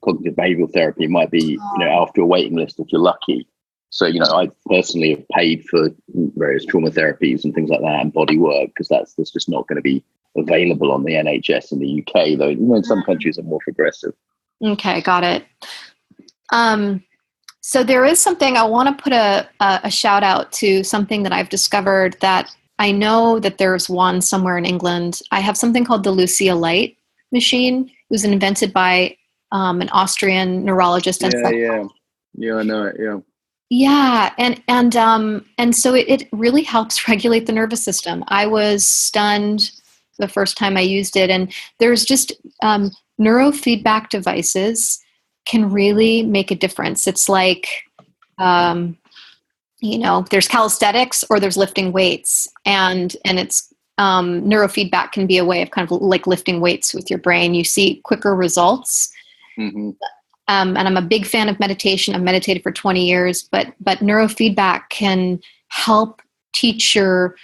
cognitive behavioral therapy. It might be after a waiting list if you're lucky. So I personally have paid for various trauma therapies and things like that and body work because that's just not going to be available on the NHS in the UK, though in some countries are more progressive. Okay, got it. So there is something I want to put a shout out to, something that I've discovered that I know that there's one somewhere in England. I have something called the Lucia Light machine. It was invented by an Austrian neurologist. Yeah, I know it. Yeah. Yeah, and so it really helps regulate the nervous system. I was stunned the first time I used it, and there's just neurofeedback devices can really make a difference. It's like there's calisthenics or there's lifting weights, and it's neurofeedback can be a way of kind of like lifting weights with your brain. You see quicker results. Mm-hmm. And I'm a big fan of meditation. I've meditated for 20 years, but neurofeedback can help teach your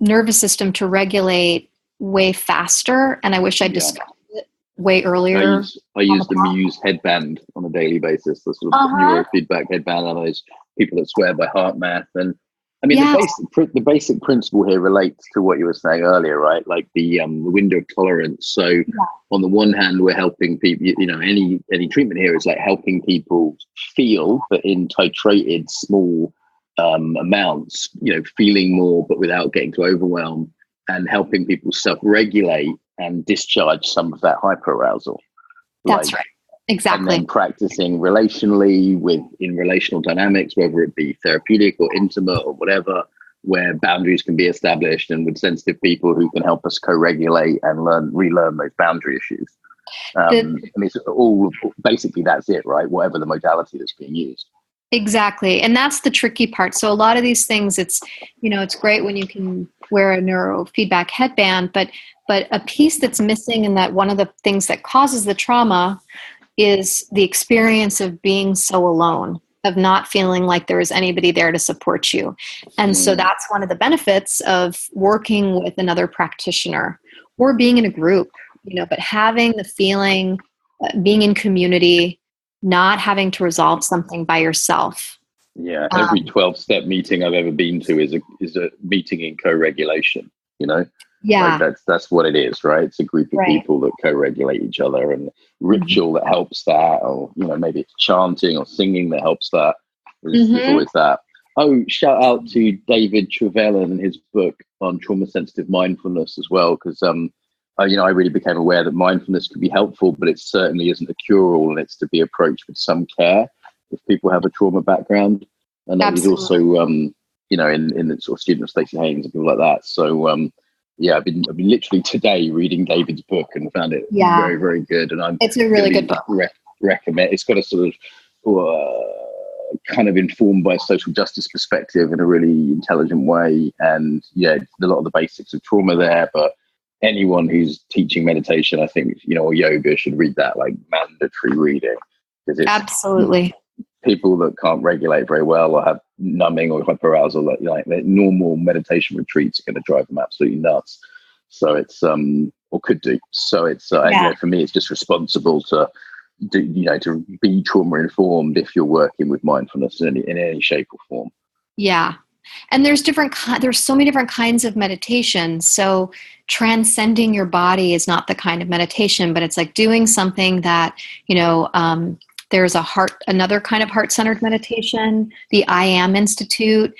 nervous system to regulate way faster, and I wish I discovered it way earlier. I use the Muse headband on a daily basis, the sort of neurofeedback headband, and those people that swear by heart math. And I mean, the basic principle here relates to what you were saying earlier, right? Like the window of tolerance. So on the one hand, we're helping people, any treatment here is like helping people feel, but in titrated small amounts, feeling more, but without getting too overwhelmed, and helping people self-regulate and discharge some of that hyper-arousal. That's right. Exactly. And then practicing relationally in relational dynamics, whether it be therapeutic or intimate or whatever, where boundaries can be established, and with sensitive people who can help us co-regulate and relearn those boundary issues. And it's all basically, that's it, right? Whatever the modality that's being used. Exactly. And that's the tricky part. So a lot of these things, it's great when you can wear a neurofeedback headband, but a piece that's missing, and that one of the things that causes the trauma is the experience of being so alone, of not feeling like there is anybody there to support you. And so that's one of the benefits of working with another practitioner or being in a group, but having the feeling, being in community, not having to resolve something by yourself. Yeah, every 12-step meeting I've ever been to is a meeting in co-regulation, Yeah. Like that's what it is, right? It's a group of people that co-regulate each other, and ritual that helps that, or maybe it's chanting or singing that helps that. There's always that. Oh, shout out to David Trevelyan and his book on trauma-sensitive mindfulness as well, because I really became aware that mindfulness can be helpful, but it certainly isn't a cure-all, and it's to be approached with some care if people have a trauma background. And he's also, in the sort of student of Stacey Haynes and people like that. So, I've been literally today reading David's book and found it very, very good. And it's a really good book. Recommend. It's got a sort of kind of informed by a social justice perspective in a really intelligent way. And a lot of the basics of trauma there, but anyone who's teaching meditation, I think, or yoga should read that, like mandatory reading. Because it's absolutely people that can't regulate very well or have numbing or hyper-arousal, like normal meditation retreats are going to drive them absolutely nuts. So it's or could do. So it's for me, it's just responsible to to be trauma informed if you're working with mindfulness in any shape or form. Yeah. And there's so many different kinds of meditation. So transcending your body is not the kind of meditation, but it's like doing something that, there's another kind of heart-centered meditation, the I Am Institute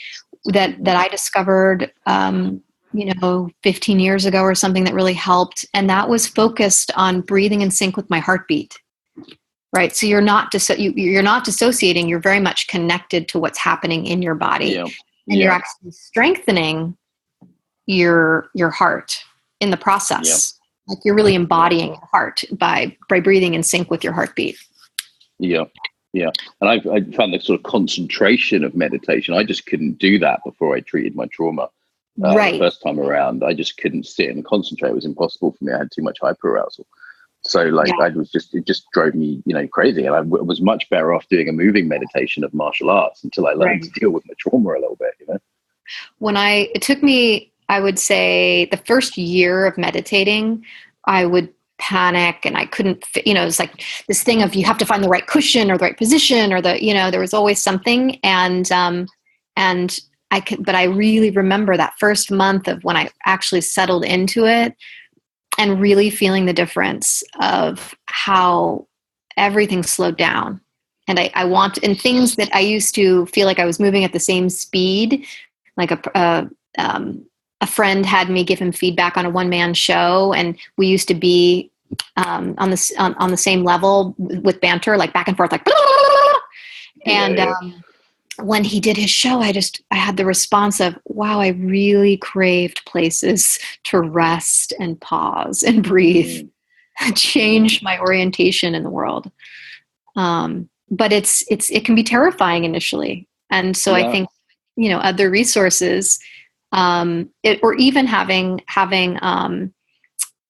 that I discovered, 15 years ago or something, that really helped. And that was focused on breathing in sync with my heartbeat. Right. So you're not dissociating. You're very much connected to what's happening in your body. Yeah. And you're actually strengthening your heart in the process. Like you're really embodying your heart by breathing in sync with your heartbeat. Yeah. Yeah. And I found the sort of concentration of meditation. I just couldn't do that before I treated my trauma. The first time around, I just couldn't sit and concentrate. It was impossible for me. I had too much hyper-arousal. So it just drove me, crazy. And I was much better off doing a moving meditation of martial arts until I learned to deal with my trauma a little bit, It took me, I would say, the first year of meditating, I would panic and I couldn't, it was like this thing of you have to find the right cushion or the right position or there was always something. But I really remember that first month of when I actually settled into it and really feeling the difference of how everything slowed down. And and things that I used to feel like I was moving at the same speed, like a friend had me give him feedback on a one-man show, and we used to be on the same level with banter, like back and forth, like, when he did his show, I had the response of, wow, I really craved places to rest and pause and breathe, change my orientation in the world. But it can be terrifying initially. And so I think, other resources, or even having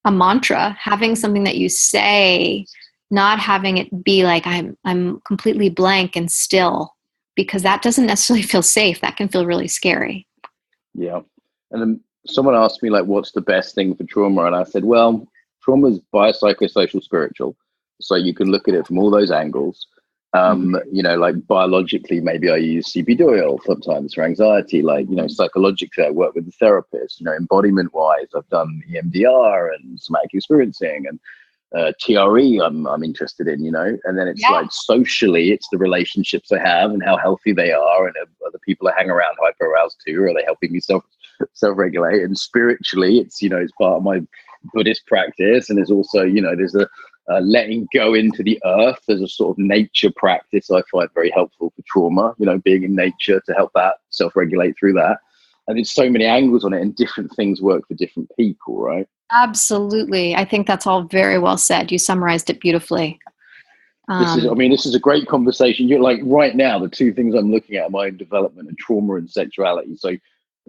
a mantra, having something that you say, not having it be like, I'm completely blank and still, because that doesn't necessarily feel safe. That can feel really scary. Yeah. And then someone asked me like, what's the best thing for trauma? And I said, well, trauma is biopsychosocial spiritual. So you can look at it from all those angles. You know, like biologically, maybe I use CBD oil sometimes for anxiety. Like, you know, psychologically, I work with a therapist. You know, embodiment wise, I've done EMDR and somatic experiencing and TRE. I'm interested in, you know, and then it's like socially, it's the relationships I have and how healthy they are, and are the people I hang around hyper-aroused too? Are they helping me self-regulate? And spiritually, it's, you know, it's part of my Buddhist practice, and there's also, you know, there's a letting go into the earth as a sort of nature practice I find very helpful for trauma, you know, being in nature to help that self-regulate through that. And there's so many angles on it, and different things work for different people, right? Absolutely. I think that's all very well said. You summarized it beautifully. This is a great conversation. You're like, right now, the two things I'm looking at are my own development and trauma and sexuality. So,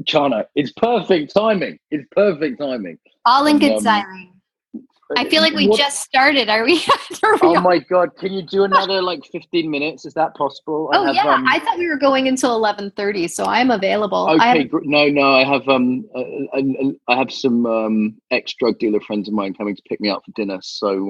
Charna, it's perfect timing. It's perfect timing. All in good timing. I feel like we just started. Are we? Oh my God. Can you do another like 15 minutes? Is that possible? I thought we were going until 11:30, so I'm available. Okay. No. I have some ex-drug dealer friends of mine coming to pick me up for dinner. So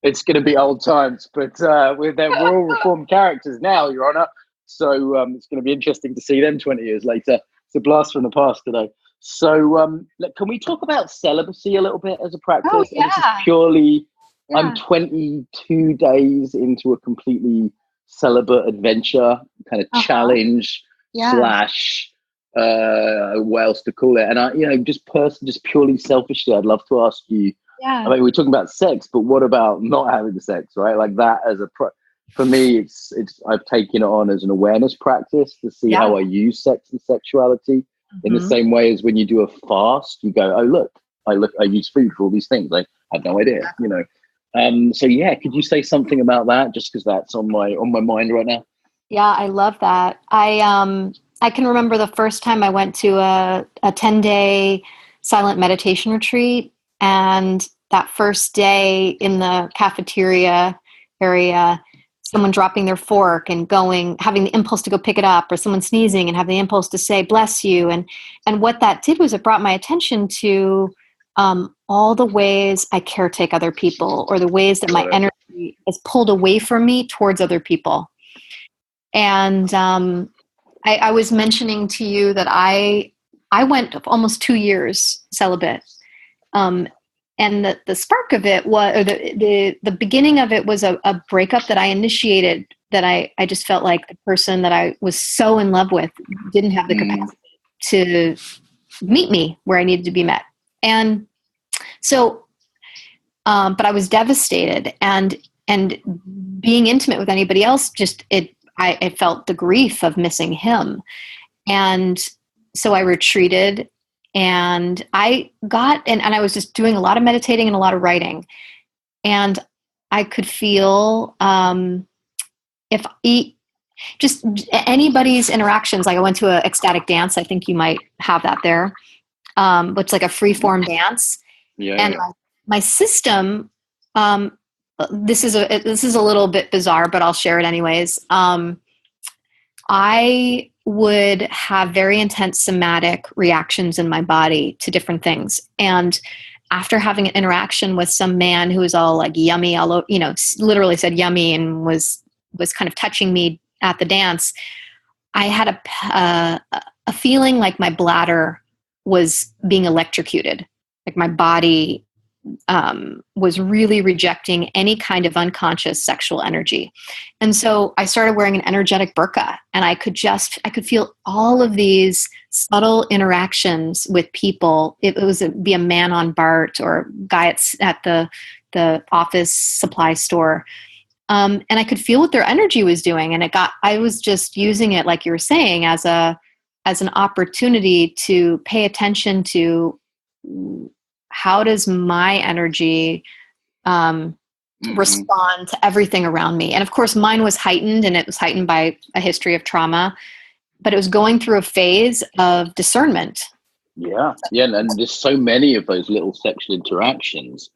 it's going to be old times, but we're all reformed characters now, Your Honor. So it's going to be interesting to see them 20 years later. It's a blast from the past today. So can we talk about celibacy a little bit as a practice? Oh, yeah. And this is purely, I'm 22 days into a completely celibate adventure, kind of challenge slash, what else to call it? And I, you know, just purely selfishly, I'd love to ask you, I mean, we're talking about sex, but what about not having the sex, right? Like that as for me, it's I've taken it on as an awareness practice to see how I use sex and sexuality. In the same way as when you do a fast, you go, oh, I use food for all these things. I had no idea, you know. So yeah, could you say something about that? Just because that's on my mind right now. Yeah, I love that. I can remember the first time I went to a 10-day silent meditation retreat, and that first day in the cafeteria area, someone dropping their fork and having the impulse to go pick it up, or someone sneezing and having the impulse to say, bless you. And what that did was it brought my attention to all the ways I caretake other people, or the ways that my energy is pulled away from me towards other people. And I was mentioning to you that I went almost 2 years celibate. And the spark of it was, or the beginning of it was a breakup that I initiated, that I just felt like the person that I was so in love with didn't have the capacity to meet me where I needed to be met. And so, but I was devastated, and being intimate with anybody else, I felt the grief of missing him. And so I retreated. And I got, and I was just doing a lot of meditating and a lot of writing. And I could feel just anybody's interactions. Like I went to an ecstatic dance. I think you might have that there. It's like a free form dance. And my system, this is a little bit bizarre, but I'll share it anyways. I would have very intense somatic reactions in my body to different things. And after having an interaction with some man who was all like yummy, you know, literally said yummy, and was kind of touching me at the dance, I had a feeling like my bladder was being electrocuted. Like my body was really rejecting any kind of unconscious sexual energy. And so I started wearing an energetic burqa, and I could feel all of these subtle interactions with people. It was be a man on BART or a guy at the office supply store. And I could feel what their energy was doing. And I was just using it, like you were saying, as an opportunity to pay attention to how does my energy respond to everything around me. And of course, mine was heightened, and it was heightened by a history of trauma, but it was going through a phase of discernment. Yeah. And there's so many of those little sexual interactions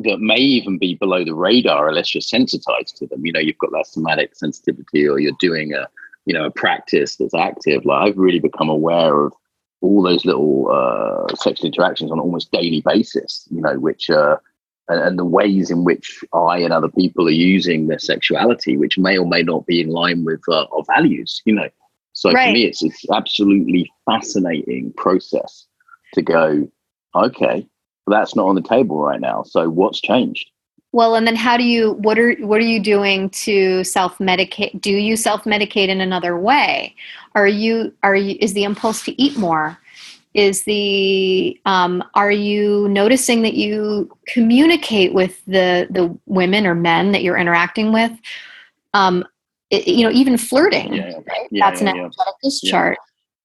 that may even be below the radar unless you're sensitized to them. You know, you've got that somatic sensitivity, or you're doing a practice that's active. Like I've really become aware of all those little sexual interactions on an almost daily basis, which and the ways in which I and other people are using their sexuality, which may or may not be in line with our values, So Right. To me, it's absolutely fascinating process to go, okay, well, that's not on the table right now. So what's changed? Well, and then what are you doing to self-medicate? Do you self-medicate in another way? Is the impulse to eat more? Are you noticing that you communicate with the women or men that you're interacting with? Even flirting, right? That's an energetic discharge.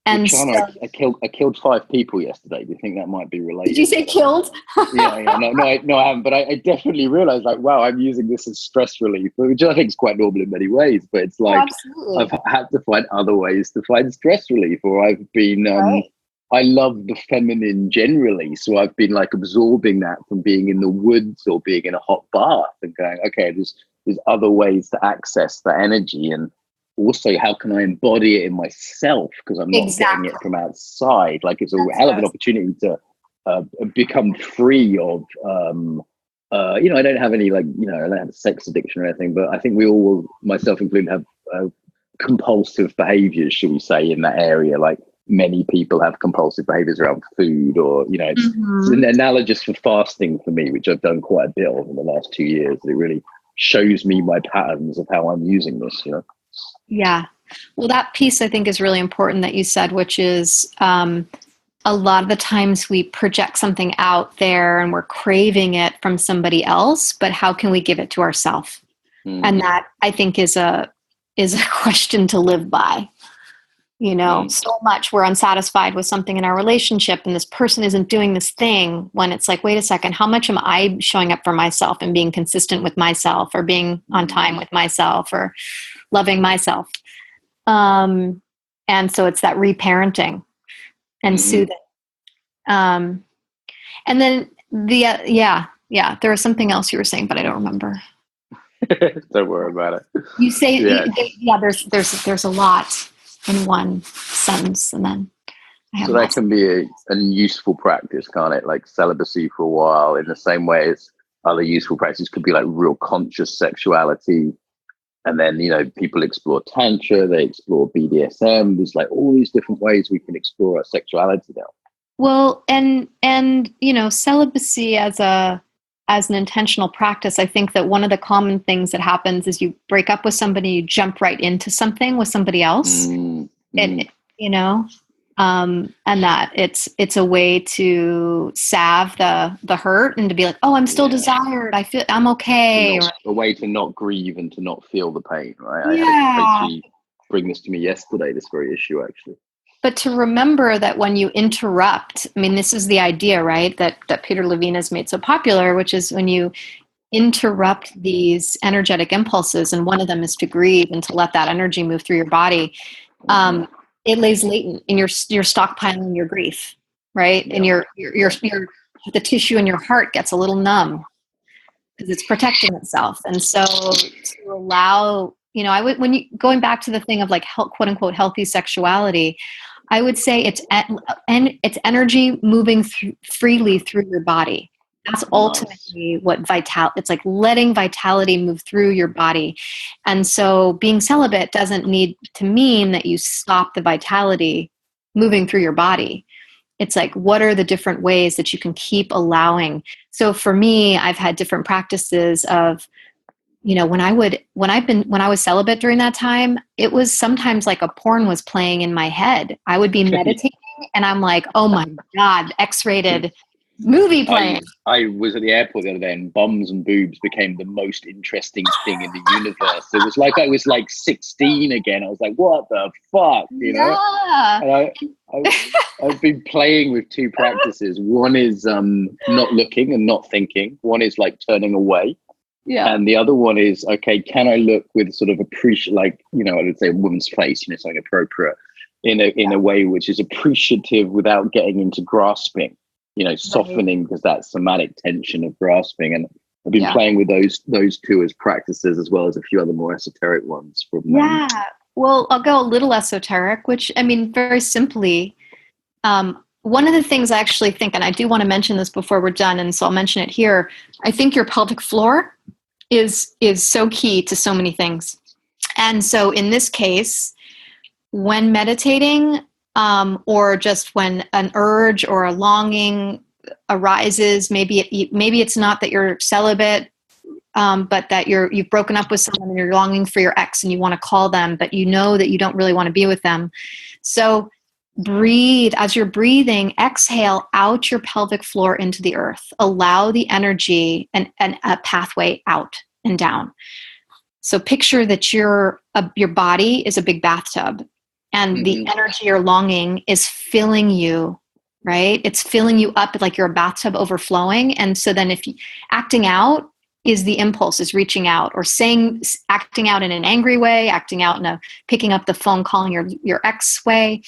And Charna, I killed 5 people yesterday. Do you think that might be related? Did you say killed? No, I haven't. But I definitely realized, like, wow, I'm using this as stress relief, which I think is quite normal in many ways. But it's like I've had to find other ways to find stress relief, or I've been. Right. I love the feminine generally, so I've been like absorbing that from being in the woods or being in a hot bath and going, okay, there's other ways to access the energy, and also how can I embody it in myself, because I'm not getting it from outside. Like, it's a hell of an opportunity to become free of I don't have any I don't have a sex addiction or anything, but I think we all, myself included, have compulsive behaviors, should we say, in that area. Like, many people have compulsive behaviors around food, or it's an analogous for fasting for me, which I've done quite a bit of in the last 2 years. It really shows me my patterns of how I'm using this. Yeah. Well, that piece I think is really important that you said, which is a lot of the times we project something out there and we're craving it from somebody else, but how can we give it to ourselves? And that, I think, is a question to live by. So much we're unsatisfied with something in our relationship, and this person isn't doing this thing, when it's like, wait a second, how much am I showing up for myself and being consistent with myself, or being on time with myself, or loving myself? And so it's that reparenting and soothing. And then there was something else you were saying, but I don't remember. Don't worry about it. You say, there's a lot in one sentence, and then so that can be a useful practice, can't it? Like celibacy for a while, in the same way as other useful practices could be like real conscious sexuality. And then, people explore Tantra, they explore BDSM. There's like all these different ways we can explore our sexuality now. Well, and celibacy as an intentional practice, I think that one of the common things that happens is you break up with somebody, you jump right into something with somebody else. And that it's a way to salve the hurt, and to be like, oh, I'm still desired, I feel I'm okay. A way to not grieve and to not feel the pain, right? I had a coach bring this to me yesterday, this very issue, actually. But to remember that when you interrupt, I mean, this is the idea, right, that Peter Levine has made so popular, which is when you interrupt these energetic impulses, and one of them is to grieve and to let that energy move through your body, it lays latent in you're stockpiling your grief, right? And your the tissue in your heart gets a little numb because it's protecting itself. And so to allow, going back to the thing of like quote unquote healthy sexuality, I would say it's energy moving freely through your body. That's ultimately what it's like letting vitality move through your body. And so being celibate doesn't need to mean that you stop the vitality moving through your body. It's like, what are the different ways that you can keep allowing? So for me, I've had different practices of, when I was celibate during that time, it was sometimes like a porn was playing in my head. I would be meditating and I'm like, oh my God, X-rated movie playing. I was at the airport the other day, and bums and boobs became the most interesting thing in the universe. It was like I was like 16 again. I was like, what the fuck, Yeah. And I've been playing with 2 practices. One is not looking and not thinking. One is like turning away. Yeah. And the other one is, okay, can I look with sort of I would say a woman's face, something appropriate in a way which is appreciative without getting into grasping. Softening, because that somatic tension of grasping. And I've been playing with those 2 as practices, as well as a few other more esoteric ones from Well, I'll go a little esoteric, which, I mean, very simply, one of the things I actually think, and I do want to mention this before we're done, and so I'll mention it here. I think your pelvic floor is so key to so many things. And so in this case, when meditating, or just when an urge or a longing arises, maybe it's not that you're celibate, but that you've broken up with someone and you're longing for your ex and you want to call them, but you know that you don't really want to be with them. So breathe. As you're breathing, exhale out your pelvic floor into the earth. Allow the energy and a pathway out and down. So picture that your body is a big bathtub, and the energy you're longing is filling you, right? It's filling you up like you're a bathtub overflowing. And so then acting out is the impulse, is reaching out, or acting out in an angry way, acting out in picking up the phone, calling your ex way.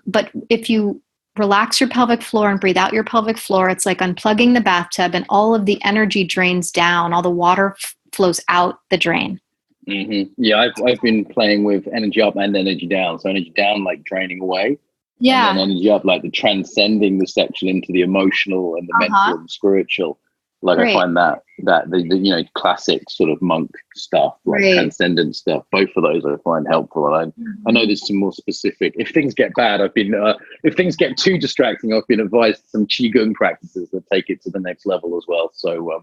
But if you relax your pelvic floor and breathe out your pelvic floor, it's like unplugging the bathtub, and all of the energy drains down, all the water flows out the drain. Yeah, I've been playing with energy up and energy down. So energy down, like draining away. Yeah. And then energy up, like the transcending the sexual into the emotional and the mental and spiritual. Like Great. I find that the classic sort of monk stuff, like transcendent stuff, both of those I find helpful. And I know there's some more specific. If things get bad, if things get too distracting, I've been advised some qigong practices that take it to the next level as well. So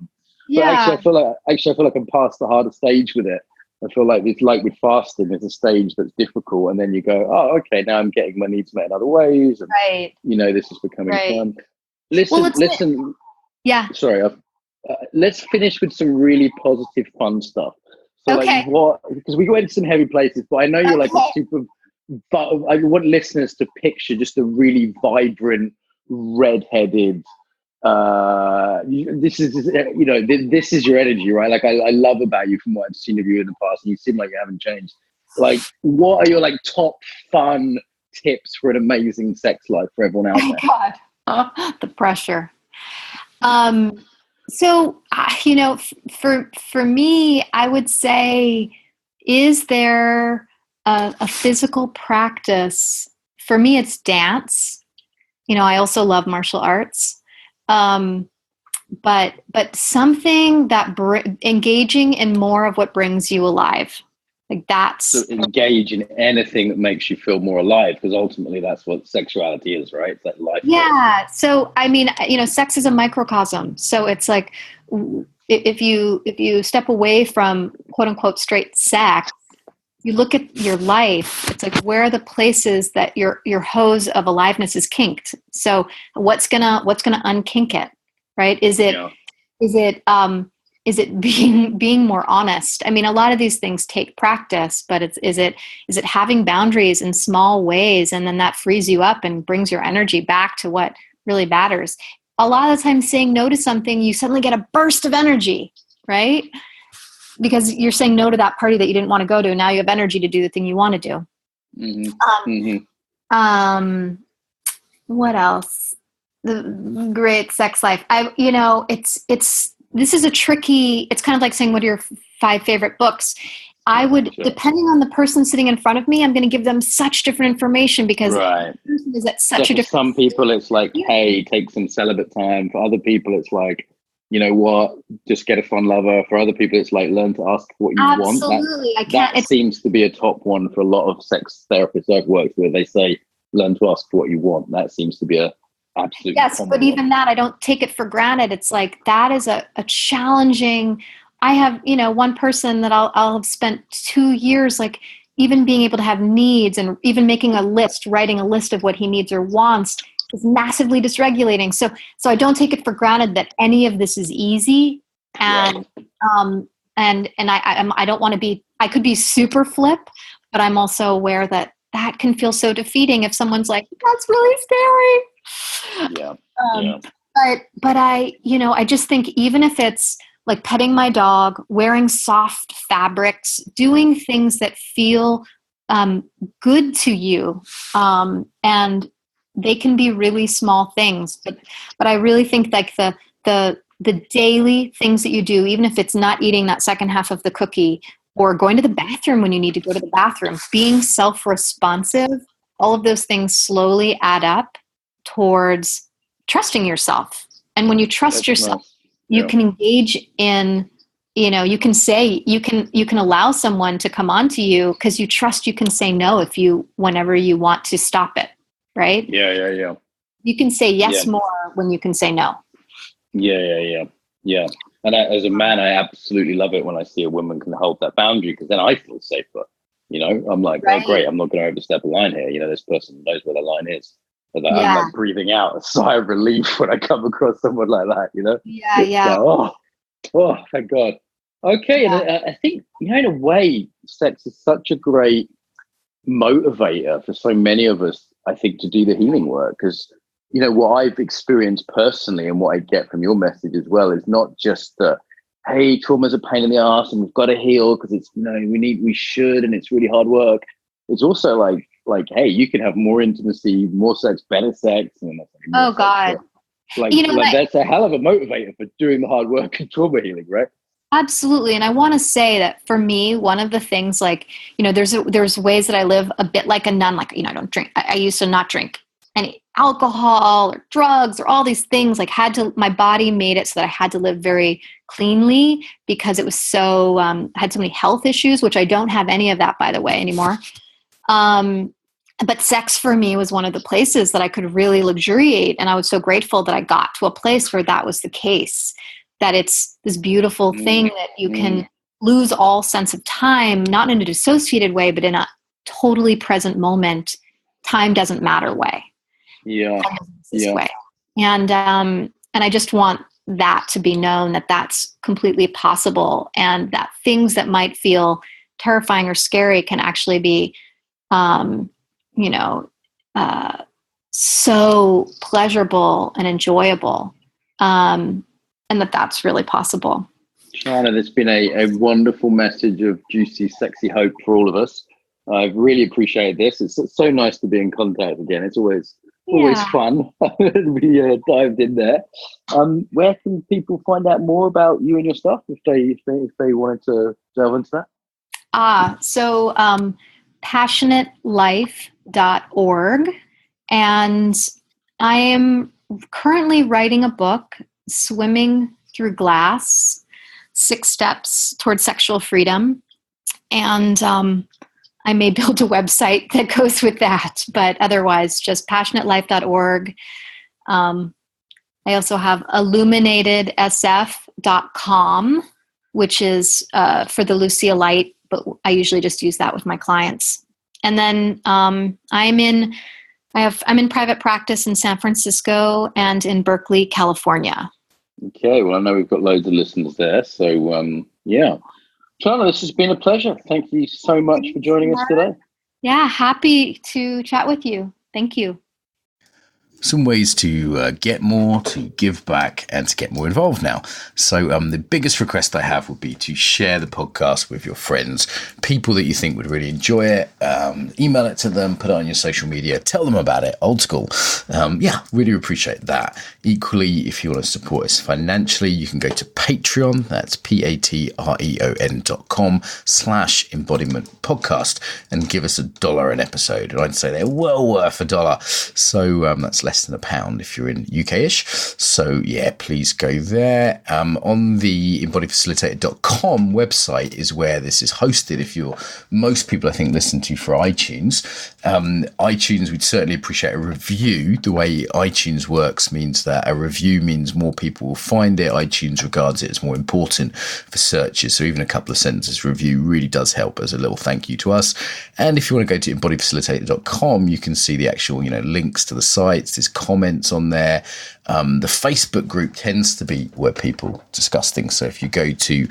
but actually I feel like I'm past the hardest stage with it. I feel like it's like with fasting, there's a stage that's difficult, and then you go, oh, okay, now I'm getting my needs met in other ways, and this is becoming fun. Listen. Yeah. Sorry. Let's finish with some really positive, fun stuff. So, because we went to some heavy places, but I know you're like a super. But I want listeners to picture just a really vibrant, red-headed. This is your energy, right? Like I love about you from what I've seen of you in the past, and you seem like you haven't changed. Like, what are your like top fun tips for an amazing sex life for everyone out there? God, the pressure. So for me, I would say, is there a physical practice? For me, it's dance. I also love martial arts. But something that engaging in more of what brings you alive, like that's. So engage in anything that makes you feel more alive, because ultimately that's what sexuality is, right? It's like life. Yeah. So I mean, sex is a microcosm. So it's like if you step away from quote unquote straight sex, you look at your life, it's like, where are the places that your hose of aliveness is kinked? So what's gonna unkink it, right? Is it being more honest? I mean, a lot of these things take practice, but is it having boundaries in small ways, and then that frees you up and brings your energy back to what really matters? A lot of the time, saying no to something, you suddenly get a burst of energy, right? Because you're saying no to that party that you didn't want to go to. Now you have energy to do the thing you want to do. What else? The great sex life. This is a tricky, it's kind of like saying, what are your 5 favorite books? I would, depending on the person sitting in front of me, I'm going to give them such different information, because the person is at such a different. For some people it's like, hey, take some celibate time. For other people it's like, you know what, just get a fun lover. For other people it's like, learn to ask what you want. Absolutely. That seems to be a top one for a lot of sex therapists I've worked with. They say, learn to ask for what you want. That seems to be a absolute. Yes, but even that, I don't take it for granted. It's like, that is a challenging. I have, one person that I'll have spent 2 years, like, even being able to have needs, and even making a list, writing a list of what he needs or wants, is massively dysregulating. So I don't take it for granted that any of this is easy. And I don't want to be, I could be super flip, but I'm also aware that can feel so defeating if someone's like, that's really scary. But I just think, even if it's like petting my dog, wearing soft fabrics, doing things that feel good to you, and they can be really small things, but I really think like the daily things that you do, even if it's not eating that second half of the cookie, or going to the bathroom when you need to go to the bathroom, being self-responsive all of those things slowly add up towards trusting yourself. And when you trust yourself, you can engage in, you can say, you can allow someone to come onto you because you trust you can say no whenever you want to stop it. Right? Yeah. You can say yes more when you can say no. Yeah. And as a man, I absolutely love it when I see a woman can hold that boundary, because then I feel safer. I'm like, oh, great, I'm not going to overstep a line here. This person knows where the line is. But I'm like breathing out a sigh of relief when I come across someone like that, Yeah. Like, oh, thank God. Okay, and I think, in a way, sex is such a great motivator for so many of us, I think, to do the healing work. Because, what I've experienced personally and what I get from your message as well is not just that, hey, trauma's a pain in the ass and we've got to heal because it's, we should, and it's really hard work. It's also like, hey, you can have more intimacy, more sex, better sex. Oh, God. That's a hell of a motivator for doing the hard work and trauma healing, right? Absolutely. And I want to say that for me, one of the things, there's ways that I live a bit like a nun, I don't drink. I used to not drink any alcohol or drugs or all these things, my body made it so that I had to live very cleanly because it was so, had so many health issues, which I don't have any of that, by the way, anymore. But sex for me was one of the places that I could really luxuriate. And I was so grateful that I got to a place where that was the case, that it's this beautiful thing that you can lose all sense of time, not in a dissociated way, but in a totally present moment, time doesn't matter way. Yeah. Way. And I just want that to be known, that that's completely possible, and that things that might feel terrifying or scary can actually be, so pleasurable and enjoyable, and that's really possible. Charna, there's been a wonderful message of juicy, sexy hope for all of us. I've really appreciated this. It's so nice to be in contact again. It's always fun. We dived in there. Where can people find out more about you and your stuff if they wanted to delve into that? So passionatelife.org, and I am currently writing a book, Swimming Through Glass, 6 Steps Towards Sexual Freedom, and I may build a website that goes with that, but otherwise just passionatelife.org. I also have illuminatedsf.com, which is for the Lucia Light, but I usually just use that with my clients. And then I'm in private practice in San Francisco and in Berkeley, California. Okay, well, I know we've got loads of listeners there, so yeah. Charna, this has been a pleasure. Thank you so much for joining us today. Yeah, happy to chat with you. Thank you. Some ways to get more, to give back, and to get more involved now. So the biggest request I have would be to share the podcast with your friends, people that you think would really enjoy it. Email it to them, put it on your social media, tell them about it, old school. Really appreciate that. Equally, if you want to support us financially, you can go to Patreon. That's patreon.com/embodiment podcast and give us $1 an episode. And I'd say they're well worth $1. So that's less than £1 if you're in UK-ish. So yeah, please go there. On the embodifacilitator.com website is where this is hosted. If most people I think listen to for iTunes. iTunes, we'd certainly appreciate a review. The way iTunes works means that a review means more people will find it. iTunes regards it as more important for searches. So even a couple of sentences review really does help as a little thank you to us. And if you want to go to embodifacilitator.com, you can see the actual, links to the sites. There's comments on there. The Facebook group tends to be where people discuss things. So if you go to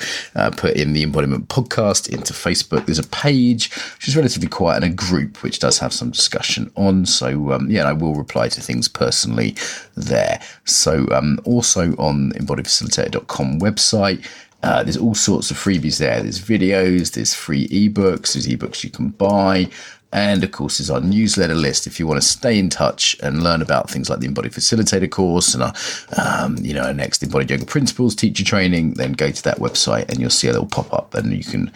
put in the Embodiment podcast into Facebook, there's a page which is relatively quiet and a group which does have some discussion on. So I will reply to things personally there. So also on embodifacilitator.com website, there's all sorts of freebies there. There's videos, there's free ebooks, there's ebooks you can buy. And of course, is our newsletter list. If you want to stay in touch and learn about things like the Embodied Facilitator course and our next Embodied Yoga Principles teacher training, then go to that website and you'll see a little pop up and you can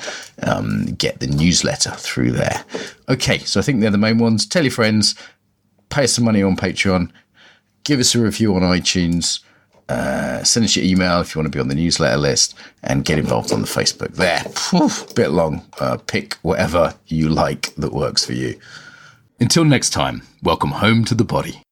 get the newsletter through there. Okay, so I think they're the main ones. Tell your friends, pay us some money on Patreon, give us a review on iTunes, send us your email if you want to be on the newsletter list, and get involved on the Facebook there. Bit long. Pick whatever you like that works for you. Until next time, welcome home to the body.